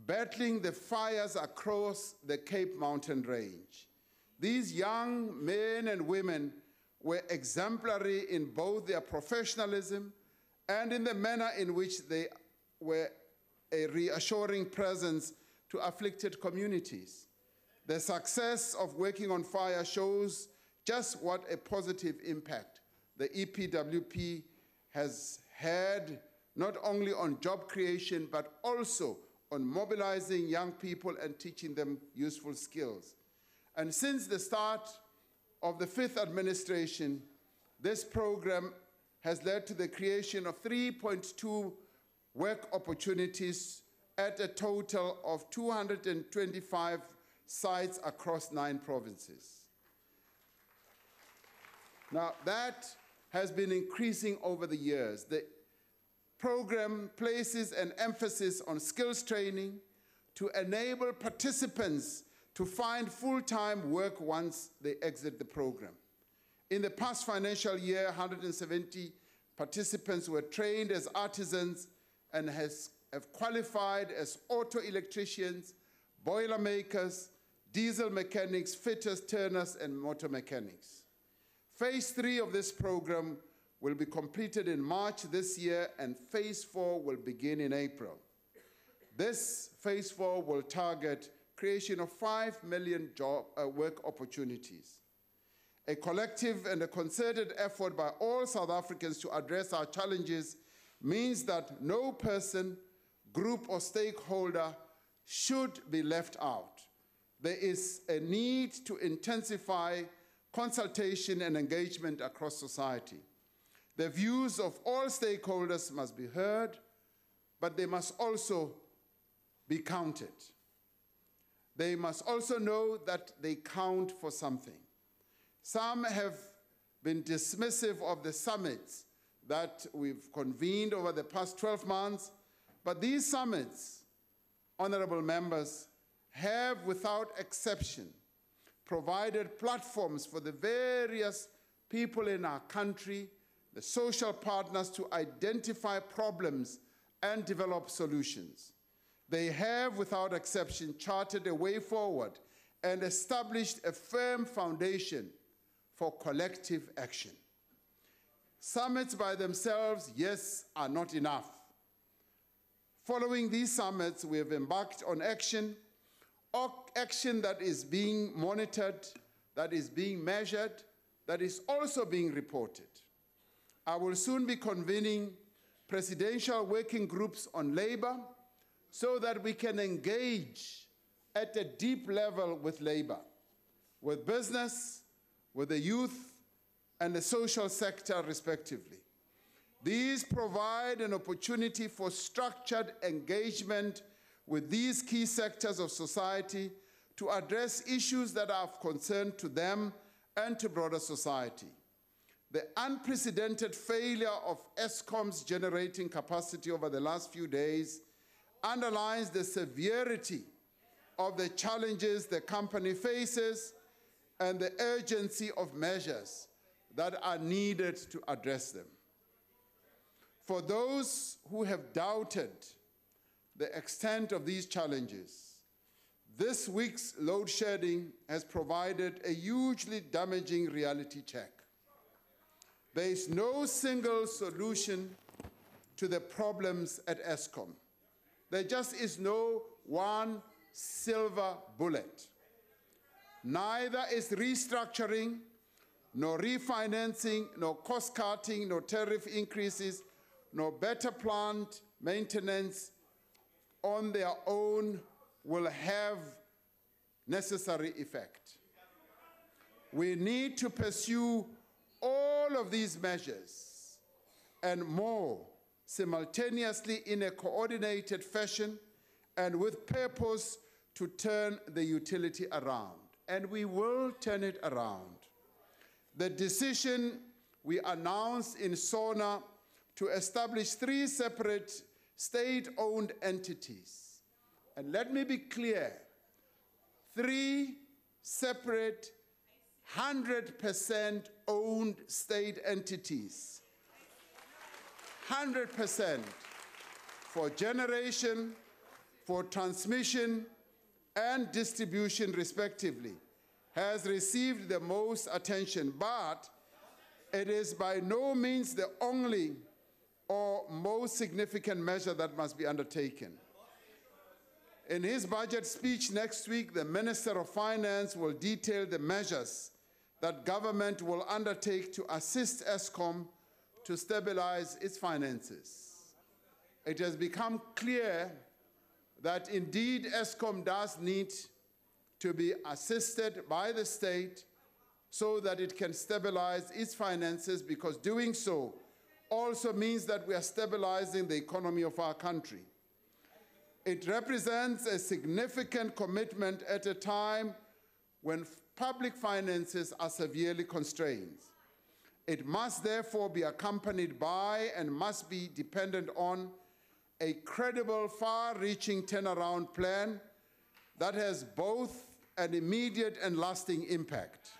battling the fires across the Cape Mountain Range. These young men and women were exemplary in both their professionalism and in the manner in which they were a reassuring presence to afflicted communities. The success of working on fire shows just what a positive impact the EPWP has had, not only on job creation, but also on mobilizing young people and teaching them useful skills. And since the start of the 5th administration, this program has led to the creation of 3.2 work opportunities at a total of 225 sites across 9 provinces. Now, that has been increasing over the years. The program places an emphasis on skills training to enable participants to find full-time work once they exit the program. In the past financial year, 170 participants were trained as artisans and have qualified as auto electricians, boiler makers, diesel mechanics, fitters, turners, and motor mechanics. Phase 3 of this program will be completed in March this year, and Phase 4 will begin in April. This Phase 4 will target creation of 5 million work opportunities. A collective and a concerted effort by all South Africans to address our challenges means that no person, group, or stakeholder should be left out. There is a need to intensify consultation and engagement across society. The views of all stakeholders must be heard, but they must also be counted. They must also know that they count for something. Some have been dismissive of the summits that we've convened over the past 12 months, but these summits, honorable members, have without exception provided platforms for the various people in our country, the social partners, to identify problems and develop solutions. They have, without exception, charted a way forward and established a firm foundation for collective action. Summits by themselves, yes, are not enough. Following these summits, we have embarked on action that is being monitored, that is being measured, that is also being reported. I will soon be convening presidential working groups on labor so that we can engage at a deep level with labor, with business, with the youth, and the social sector, respectively. These provide an opportunity for structured engagement with these key sectors of society to address issues that are of concern to them and to broader society. The unprecedented failure of Eskom's generating capacity over the last few days underlines the severity of the challenges the company faces and the urgency of measures that are needed to address them. For those who have doubted the extent of these challenges, this week's load shedding has provided a hugely damaging reality check. There is no single solution to the problems at Eskom. There just is no one silver bullet. Neither is restructuring, nor refinancing, nor cost-cutting, nor tariff increases, nor better plant maintenance on their own will have necessary effect. We need to pursue all of these measures and more simultaneously in a coordinated fashion and with purpose to turn the utility around. And we will turn it around. The decision we announced in SONA to establish 3 separate state-owned entities. And let me be clear, 3 separate 100% owned state entities. 100%. for generation, for transmission, and distribution, respectively, has received the most attention, but it is by no means the only or most significant measure that must be undertaken. In his budget speech next week, the Minister of Finance will detail the measures that government will undertake to assist Eskom to stabilize its finances. It has become clear that indeed Eskom does need to be assisted by the state so that it can stabilize its finances, because doing so also means that we are stabilizing the economy of our country. It represents a significant commitment at a time when public finances are severely constrained. It must therefore be accompanied by and must be dependent on a credible, far-reaching turnaround plan that has both an immediate and lasting impact.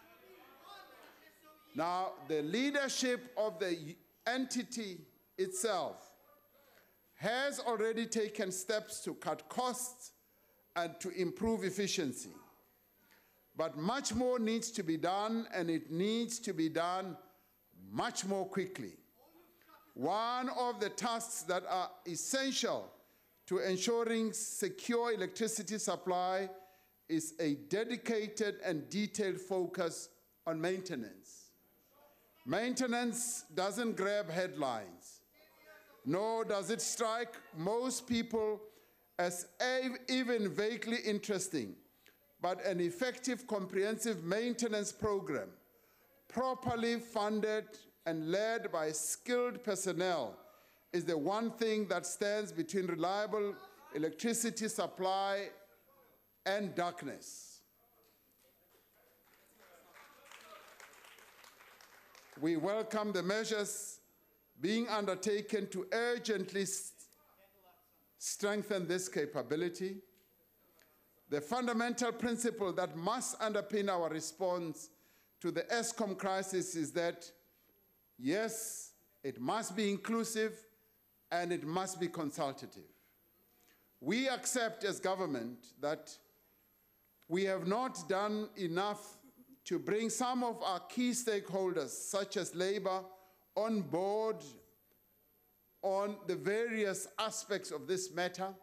Now, the leadership of the entity itself has already taken steps to cut costs and to improve efficiency. But much more needs to be done, and it needs to be done much more quickly. One of the tasks that are essential to ensuring secure electricity supply is a dedicated and detailed focus on maintenance. Maintenance doesn't grab headlines, nor does it strike most people as even vaguely interesting, but an effective, comprehensive maintenance program, properly funded and led by skilled personnel, is the one thing that stands between reliable electricity supply and darkness. We welcome the measures being undertaken to urgently strengthen this capability. The fundamental principle that must underpin our response to the Eskom crisis is that, yes, it must be inclusive and it must be consultative. We accept as government that we have not done enough to bring some of our key stakeholders, such as labor, on board on the various aspects of this matter,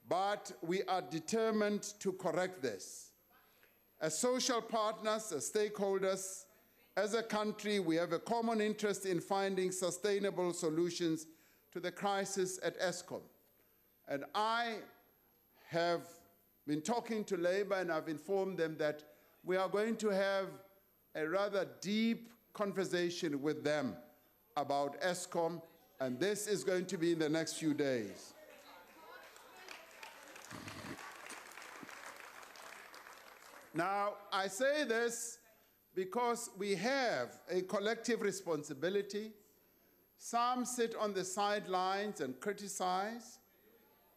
but we are determined to correct this. As social partners, as stakeholders, as a country, we have a common interest in finding sustainable solutions to the crisis at Eskom. And I have been talking to Labour, and I've informed them that we are going to have a rather deep conversation with them about Eskom, and this is going to be in the next few days. Now, I say this because we have a collective responsibility. Some sit on the sidelines and criticize.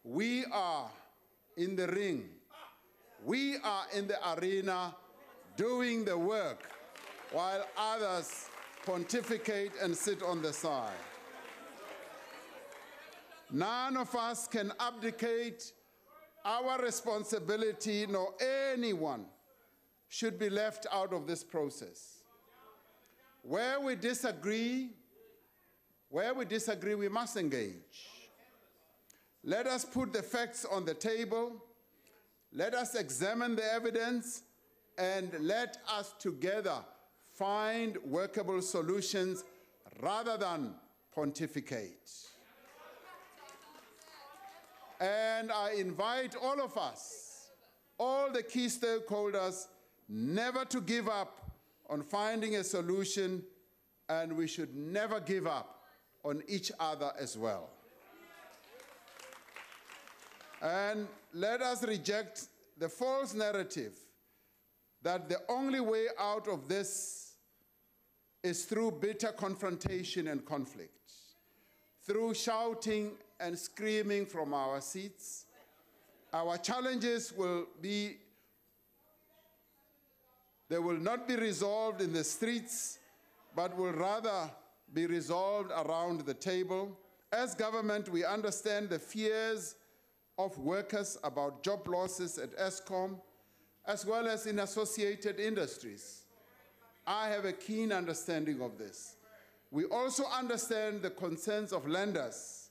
We are in the ring. We are in the arena doing the work, while others pontificate and sit on the side. None of us can abdicate our responsibility, nor anyone should be left out of this process. Where we disagree, we must engage. Let us put the facts on the table. Let us examine the evidence, and let us together find workable solutions rather than pontificate. And I invite all of us, all the key stakeholders, never to give up on finding a solution, and we should never give up on each other as well. And let us reject the false narrative that the only way out of this is through bitter confrontation and conflict, through shouting and screaming from our seats. Our challenges will not be resolved in the streets, but will rather be resolved around the table As government, we understand the fears of workers about job losses at Eskom, as well as in associated industries. I have a keen understanding of this. We also understand the concerns of lenders,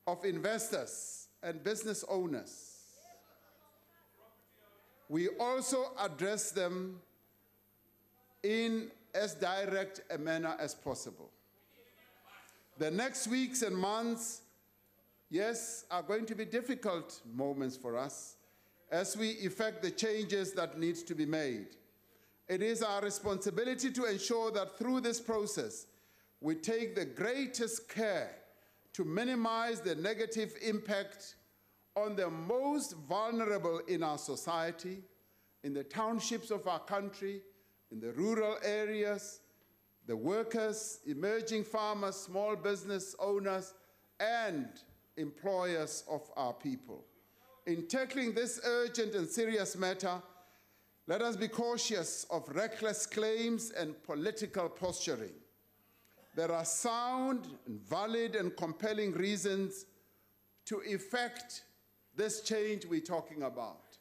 of investors, and business owners. We also address them in as direct a manner as possible. The next weeks and months, yes, are going to be difficult moments for us as we effect the changes that need to be made. It is our responsibility to ensure that through this process, we take the greatest care to minimize the negative impact on the most vulnerable in our society, in the townships of our country, in the rural areas, the workers, emerging farmers, small business owners, and employers of our people. In tackling this urgent and serious matter, let us be cautious of reckless claims and political posturing. There are sound, and valid, and compelling reasons to effect this change we're talking about.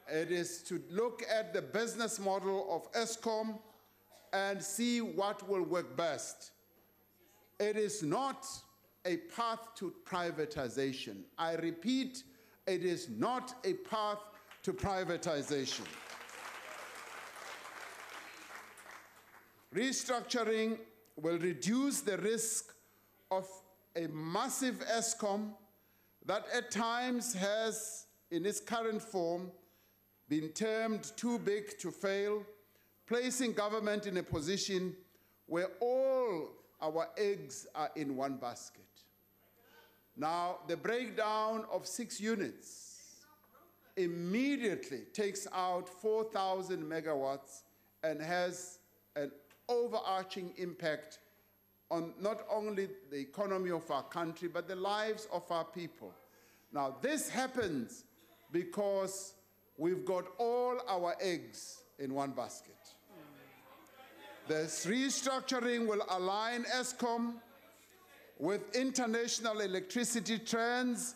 It is to look at the business model of Eskom and see what will work best. It is not a path to privatization. I repeat, it is not a path to privatization. Restructuring will reduce the risk of a massive Eskom that at times has, in its current form, been termed too big to fail, placing government in a position where all our eggs are in one basket. Now, the breakdown of 6 units immediately takes out 4,000 megawatts and has an overarching impact on not only the economy of our country, but the lives of our people. Now, this happens because we've got all our eggs in one basket. This restructuring will align Eskom with international electricity trends,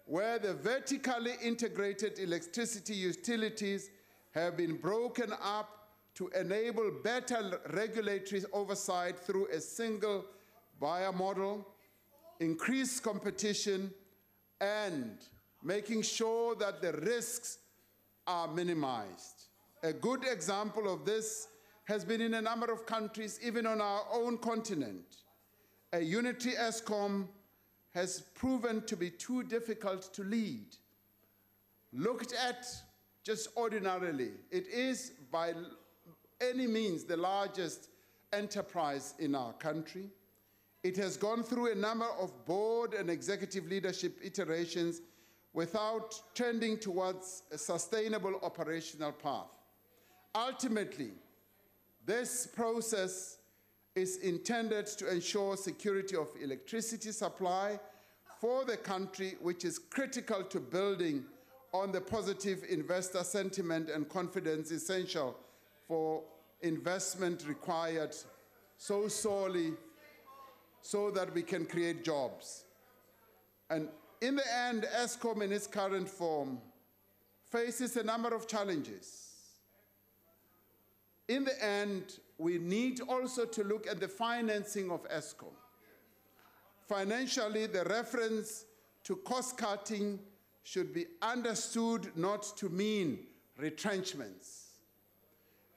where the vertically integrated electricity utilities have been broken up to enable better regulatory oversight through a single buyer model, increased competition, and making sure that the risks are minimized. A good example of this has been in a number of countries, even on our own continent. A unitary Eskom has proven to be too difficult to lead. Looked at just ordinarily, it is by any means the largest enterprise in our country. It has gone through a number of board and executive leadership iterations without trending towards a sustainable operational path. Ultimately, this process is intended to ensure security of electricity supply for the country, which is critical to building on the positive investor sentiment and confidence essential for investment required so sorely so that we can create jobs. And in the end, Eskom in its current form faces a number of challenges. In the end, we need also to look at the financing of Eskom. Financially, the reference to cost-cutting should be understood not to mean retrenchments.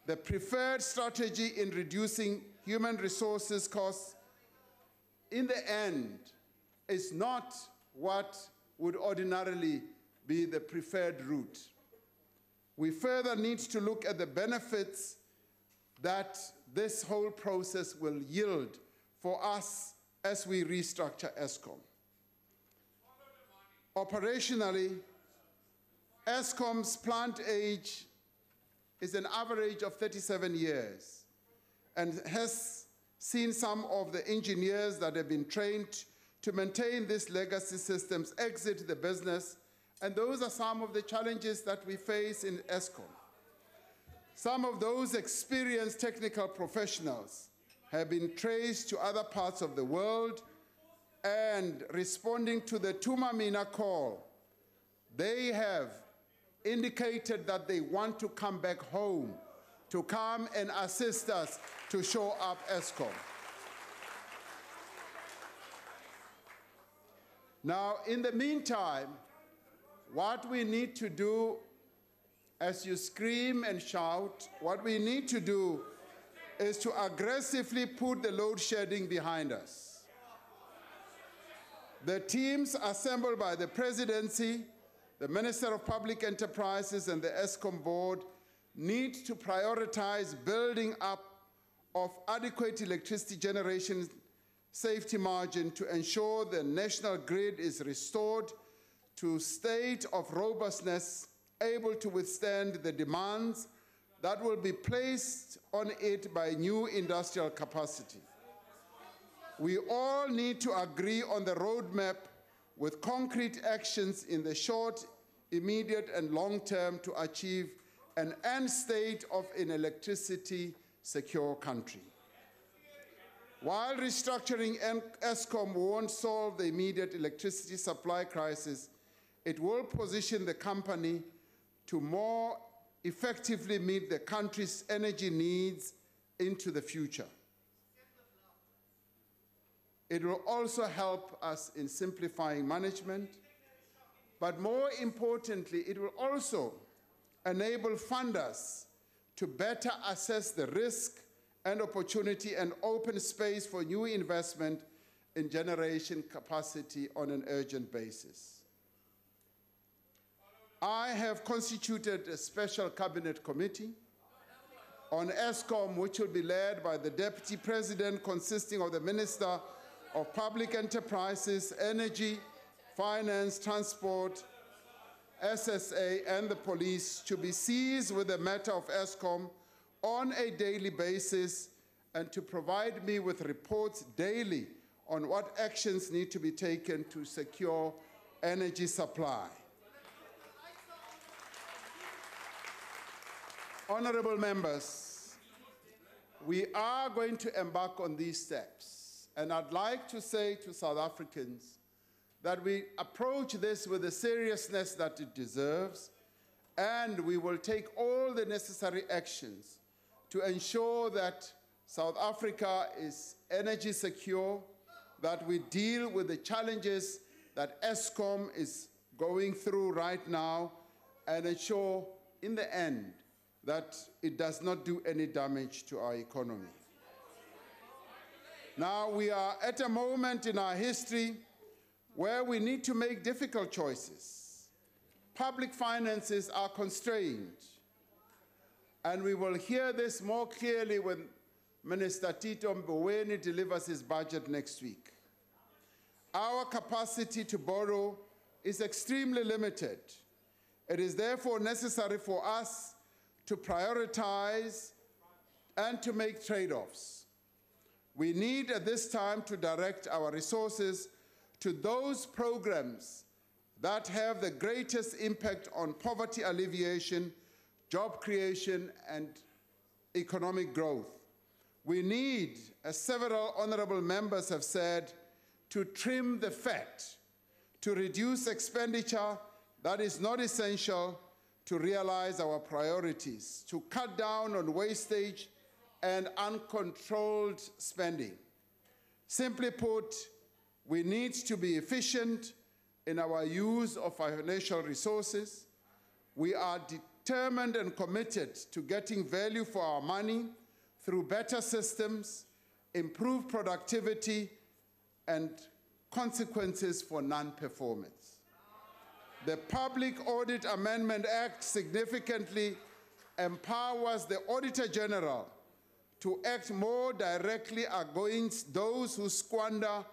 The preferred strategy in reducing human resources costs, in the end, is not what would ordinarily be the preferred route. We further need to look at the benefits that this whole process will yield for us as we restructure Eskom. Operationally, Eskom's plant age is an average of 37 years and has seen some of the engineers that have been trained to maintain these legacy systems exit the business, and those are some of the challenges that we face in Eskom. Some of those experienced technical professionals have been traced to other parts of the world and responding to the Tumamina call, they have indicated that they want to come back home, to come and assist us to shore up Eskom. Now, in the meantime, what we need to do, as you scream and shout, what we need to do is to aggressively put the load shedding behind us. The teams assembled by the presidency, the Minister of Public Enterprises, and the Eskom board need to prioritize building up of adequate electricity generation safety margin to ensure the national grid is restored to a state of robustness, able to withstand the demands that will be placed on it by new industrial capacity. We all need to agree on the roadmap with concrete actions in the short, immediate, and long term to achieve an end state of an electricity secure country. While restructuring Eskom won't solve the immediate electricity supply crisis, it will position the company to more effectively meet the country's energy needs into the future. It will also help us in simplifying management, but more importantly, it will also enable funders to better assess the risk and opportunity and open space for new investment in generation capacity on an urgent basis. I have constituted a special cabinet committee on Eskom, which will be led by the Deputy President, consisting of the Minister of Public Enterprises, Energy, Finance, Transport, SSA, and the police, to be seized with the matter of Eskom on a daily basis and to provide me with reports daily on what actions need to be taken to secure energy supply. Honorable members, we are going to embark on these steps, and I'd like to say to South Africans that we approach this with the seriousness that it deserves, and we will take all the necessary actions to ensure that South Africa is energy secure, that we deal with the challenges that Eskom is going through right now, and ensure in the end that it does not do any damage to our economy. Now, we are at a moment in our history where we need to make difficult choices. Public finances are constrained, and we will hear this more clearly when Minister Tito Mboweni delivers his budget next week. Our capacity to borrow is extremely limited. It is therefore necessary for us to prioritize and to make trade-offs. We need at this time to direct our resources to those programs that have the greatest impact on poverty alleviation, job creation, and economic growth. We need, as several honorable members have said, to trim the fat, to reduce expenditure that is not essential to realize our priorities, to cut down on wastage and uncontrolled spending. Simply put, we need to be efficient in our use of our financial resources. We are determined and committed to getting value for our money through better systems, improved productivity, and consequences for non-performance. The Public Audit Amendment Act significantly empowers the Auditor General to act more directly against those who squander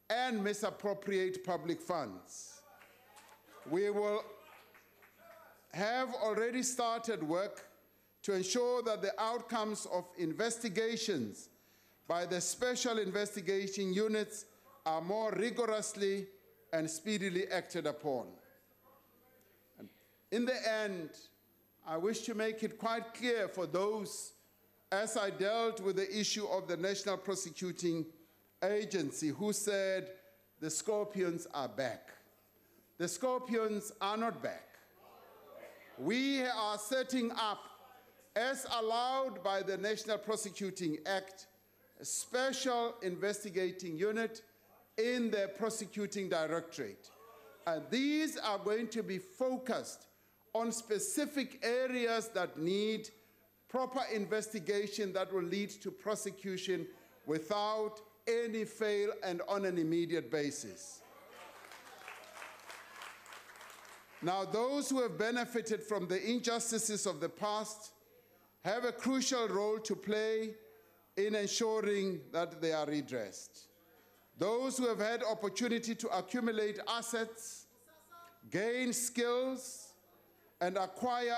and misappropriate public funds. We will have already started work to ensure that the outcomes of investigations by the special investigation units are more rigorously and speedily acted upon. And in the end, I wish to make it quite clear for those, as I dealt with the issue of the National Prosecuting Agency, who said the scorpions are back. The scorpions are not back. We are setting up, as allowed by the National Prosecuting Act, a special investigating unit in the prosecuting directorate. And these are going to be focused on specific areas that need proper investigation that will lead to prosecution without any fail and on an immediate basis. Now, those who have benefited from the injustices of the past have a crucial role to play in ensuring that they are redressed. Those who have had opportunity to accumulate assets, gain skills, and acquire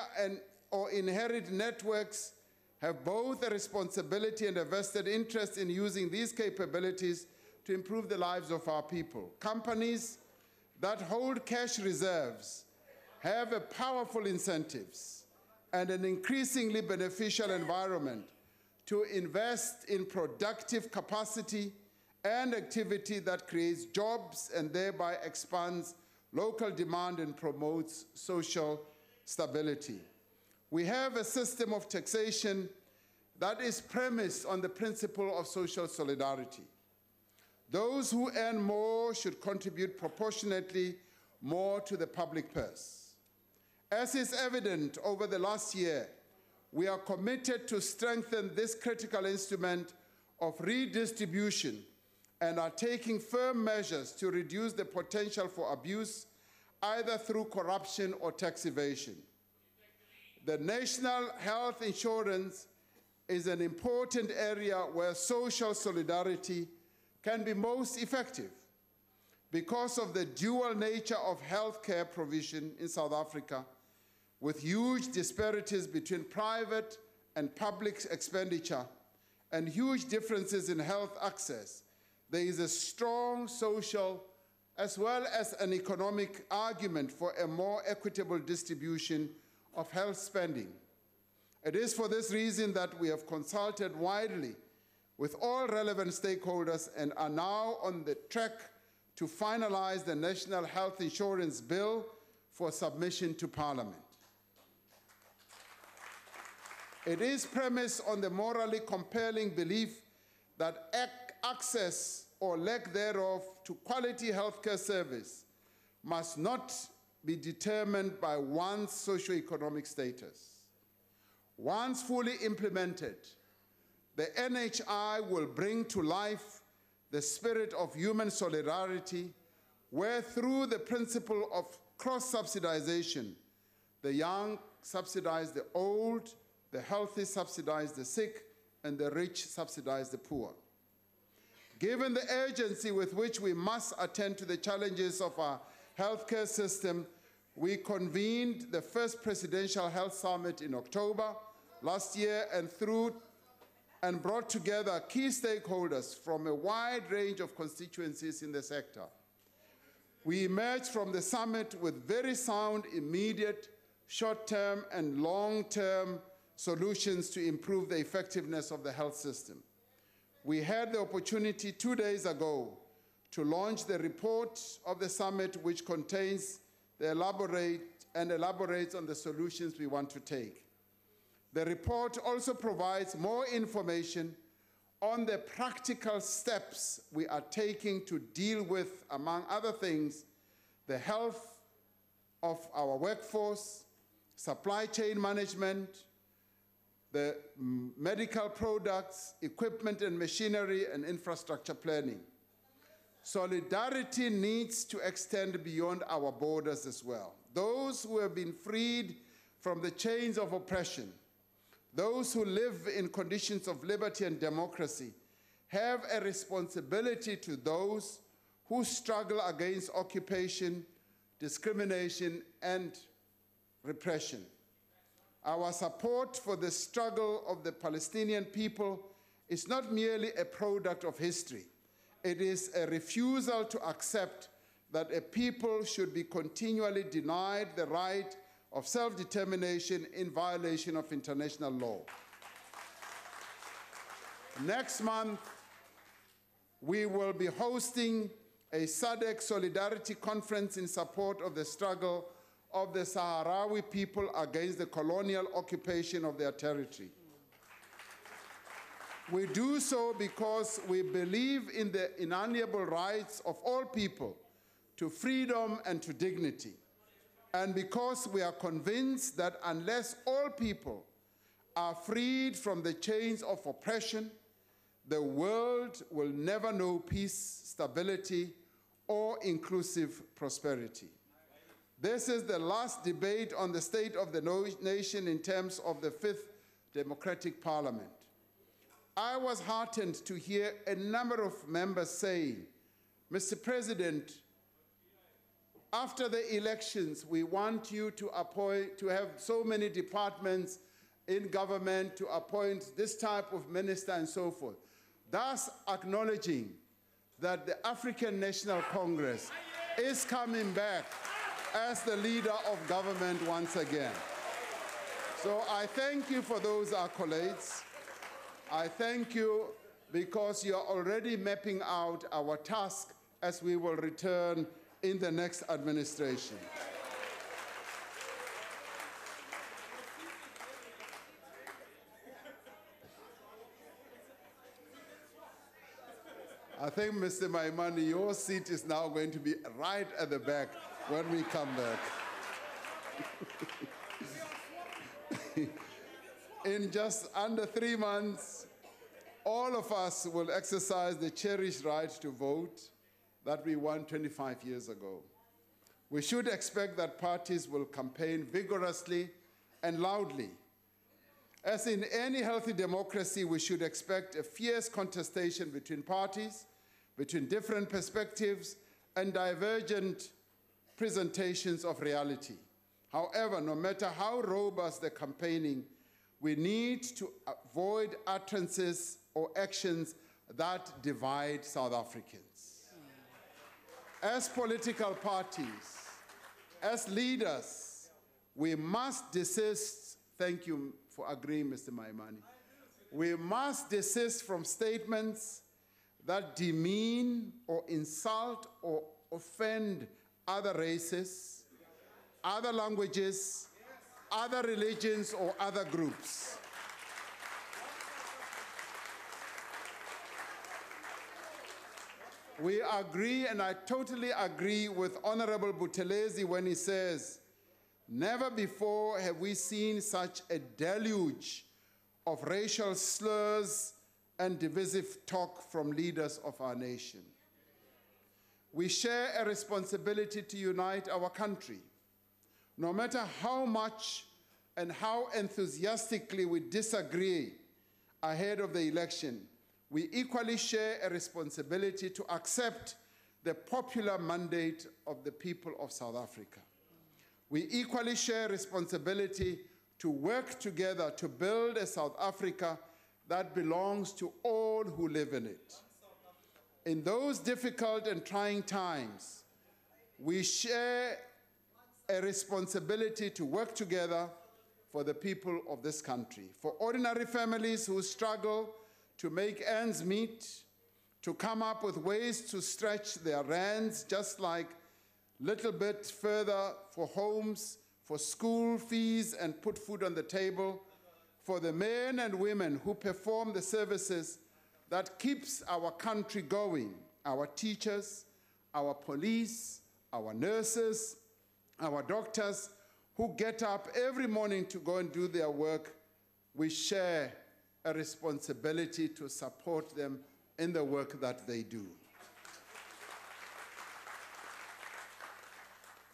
or inherit networks have both a responsibility and a vested interest in using these capabilities to improve the lives of our people. Companies that hold cash reserves have a powerful incentives and an increasingly beneficial environment to invest in productive capacity and activity that creates jobs and thereby expands local demand and promotes social stability. We have a system of taxation that is premised on the principle of social solidarity. Those who earn more should contribute proportionately more to the public purse. As is evident over the last year, we are committed to strengthen this critical instrument of redistribution and are taking firm measures to reduce the potential for abuse, either through corruption or tax evasion. The national health insurance is an important area where social solidarity can be most effective. Because of the dual nature of healthcare provision in South Africa, with huge disparities between private and public expenditure and huge differences in health access, there is a strong social as well as an economic argument for a more equitable distribution of health spending. It is for this reason that we have consulted widely with all relevant stakeholders and are now on the track to finalize the National Health Insurance Bill for submission to Parliament. It is premised on the morally compelling belief that access or lack thereof to quality healthcare service must not be determined by one's socioeconomic status. Once fully implemented, the NHI will bring to life the spirit of human solidarity, where through the principle of cross-subsidization, the young subsidize the old, the healthy subsidize the sick, and the rich subsidize the poor. Given the urgency with which we must attend to the challenges of our healthcare system, we convened the first Presidential Health Summit in October last year and brought together key stakeholders from a wide range of constituencies in the sector. We emerged from the summit with very sound, immediate, short-term, and long-term solutions to improve the effectiveness of the health system. We had the opportunity 2 days ago to launch the report of the summit, which contains elaborates on the solutions we want to take. The report also provides more information on the practical steps we are taking to deal with, among other things, the health of our workforce, supply chain management, the medical products, equipment and machinery, and infrastructure planning. Solidarity needs to extend beyond our borders as well. Those who have been freed from the chains of oppression, those who live in conditions of liberty and democracy, have a responsibility to those who struggle against occupation, discrimination, and repression. Our support for the struggle of the Palestinian people is not merely a product of history. It is a refusal to accept that a people should be continually denied the right of self-determination in violation of international law. Next month, we will be hosting a SADC Solidarity Conference in support of the struggle of the Sahrawi people against the colonial occupation of their territory. We do so because we believe in the inalienable rights of all people to freedom and to dignity, and because we are convinced that unless all people are freed from the chains of oppression, the world will never know peace, stability, or inclusive prosperity. This is the last debate on the state of the nation in terms of the Fifth Democratic Parliament. I was heartened to hear a number of members say, Mr. President, after the elections, we want you to have so many departments in government, to appoint this type of minister and so forth, thus acknowledging that the African National Congress is coming back as the leader of government once again. So I thank you for those accolades. I thank you because you are already mapping out our task as we will return in the next administration. I think, Mr. Maimani, your seat is now going to be right at the back when we come back. In just under 3 months, all of us will exercise the cherished right to vote that we won 25 years ago. We should expect that parties will campaign vigorously and loudly. As in any healthy democracy, we should expect a fierce contestation between parties, between different perspectives and divergent presentations of reality. However, no matter how robust the campaigning, we need to avoid utterances or actions that divide South Africans. As political parties, as leaders, we must desist, thank you for agreeing, Mr. Maimani, we must desist from statements that demean or insult or offend other races, other languages, other religions, or other groups. We agree, and I totally agree with Honorable Buthelezi when he says, never before have we seen such a deluge of racial slurs and divisive talk from leaders of our nation. We share a responsibility to unite our country. No matter how much and how enthusiastically we disagree ahead of the election, we equally share a responsibility to accept the popular mandate of the people of South Africa. We equally share responsibility to work together to build a South Africa that belongs to all who live in it. In those difficult and trying times, we share a responsibility to work together for the people of this country, for ordinary families who struggle to make ends meet, to come up with ways to stretch their rands just like little bit further for homes, for school fees and put food on the table, for the men and women who perform the services that keeps our country going, our teachers, our police, our nurses, our doctors, who get up every morning to go and do their work. We share a responsibility to support them in the work that they do.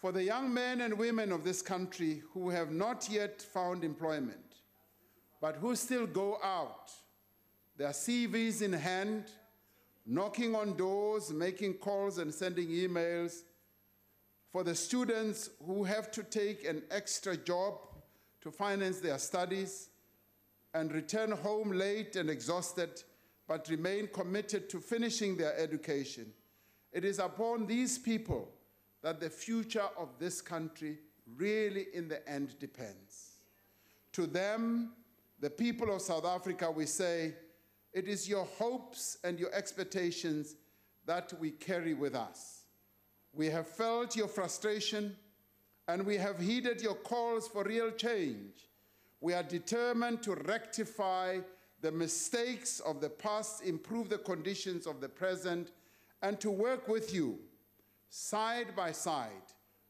For the young men and women of this country who have not yet found employment, but who still go out, their CVs in hand, knocking on doors, making calls and sending emails, for the students who have to take an extra job to finance their studies and return home late and exhausted, but remain committed to finishing their education. It is upon these people that the future of this country really in the end depends. To them, the people of South Africa, we say, it is your hopes and your expectations that we carry with us. We have felt your frustration, and we have heeded your calls for real change. We are determined to rectify the mistakes of the past, improve the conditions of the present, and to work with you side by side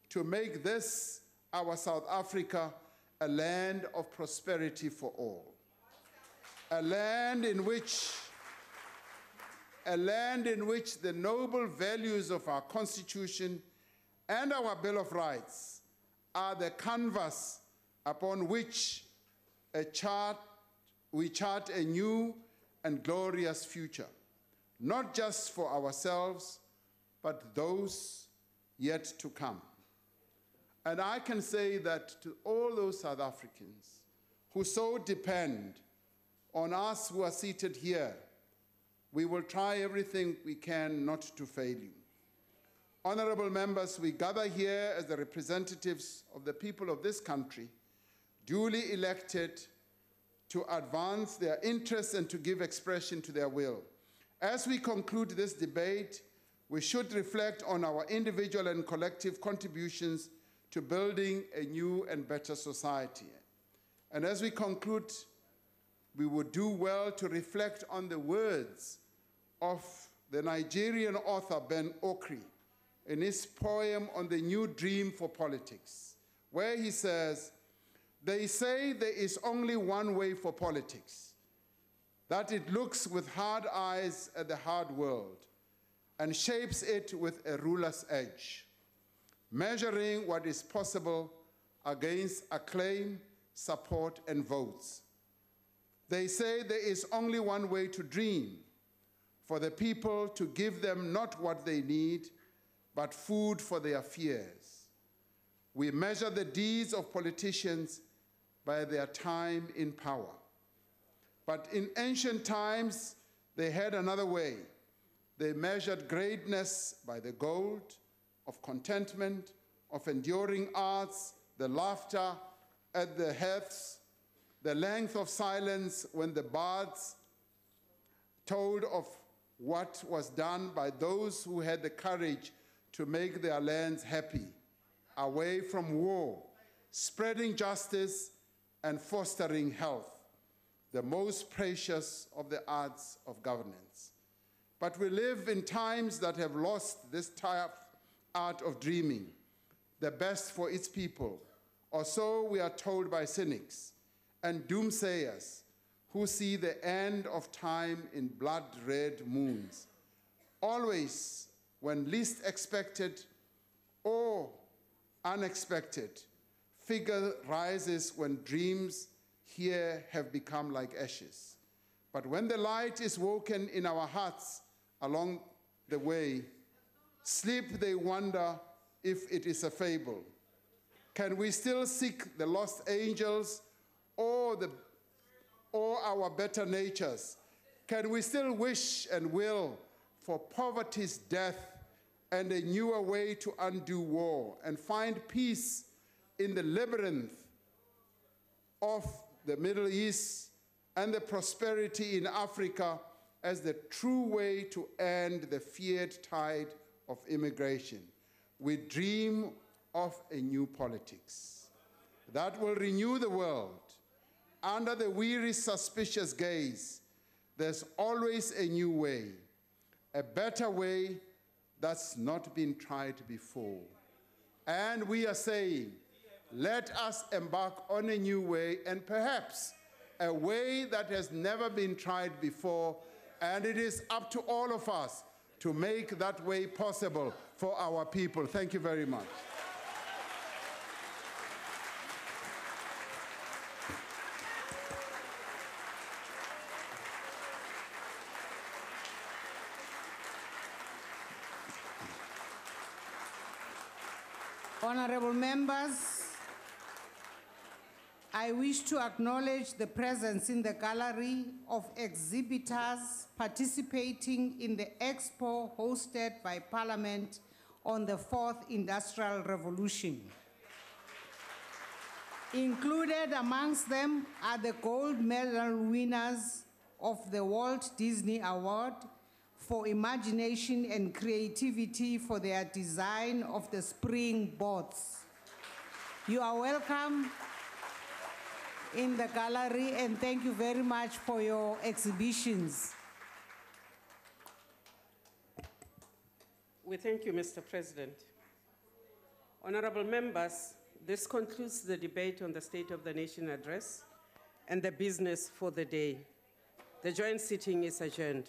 to make this, our South Africa, a land of prosperity for all. A land in which the noble values of our Constitution and our Bill of Rights are the canvas upon which we chart a new and glorious future, not just for ourselves, but those yet to come. And I can say that to all those South Africans who so depend on us who are seated here, we will try everything we can not to fail you. Honorable members, we gather here as the representatives of the people of this country, duly elected to advance their interests and to give expression to their will. As we conclude this debate, we should reflect on our individual and collective contributions to building a new and better society. And as we conclude, we would do well to reflect on the words of the Nigerian author Ben Okri in his poem on the new dream for politics, where he says, "They say there is only one way for politics, that it looks with hard eyes at the hard world and shapes it with a ruler's edge, measuring what is possible against acclaim, support, and votes. They say there is only one way to dream, for the people to give them not what they need, but food for their fears. We measure the deeds of politicians by their time in power. But in ancient times, they had another way. They measured greatness by the gold of contentment, of enduring arts, the laughter at the hearths, the length of silence when the bards told of what was done by those who had the courage to make their lands happy, away from war, spreading justice and fostering health, the most precious of the arts of governance. But we live in times that have lost this tough art of dreaming, the best for its people, or so we are told by cynics and doomsayers who see the end of time in blood-red moons. Always, when least expected or unexpected, figure rises when dreams here have become like ashes. But when the light is woken in our hearts along the way, sleep they wonder if it is a fable. Can we still seek the lost angels or our better natures? Can we still wish and will for poverty's death and a newer way to undo war and find peace in the labyrinth of the Middle East and the prosperity in Africa as the true way to end the feared tide of immigration? We dream of a new politics that will renew the world. Under the weary, suspicious gaze, there's always a new way, a better way that's not been tried before. And we are saying, let us embark on a new way, and perhaps a way that has never been tried before, and it is up to all of us to make that way possible for our people. Thank you very much. Honorable members, I wish to acknowledge the presence in the gallery of exhibitors participating in the expo hosted by Parliament on the 4th Industrial Revolution. Included amongst them are the gold medal winners of the Walt Disney Award, for imagination and creativity for their design of the spring boards. You are welcome in the gallery, and thank you very much for your exhibitions. We thank you, Mr. President. Honorable members, this concludes the debate on the State of the Nation address and the business for the day. The joint sitting is adjourned.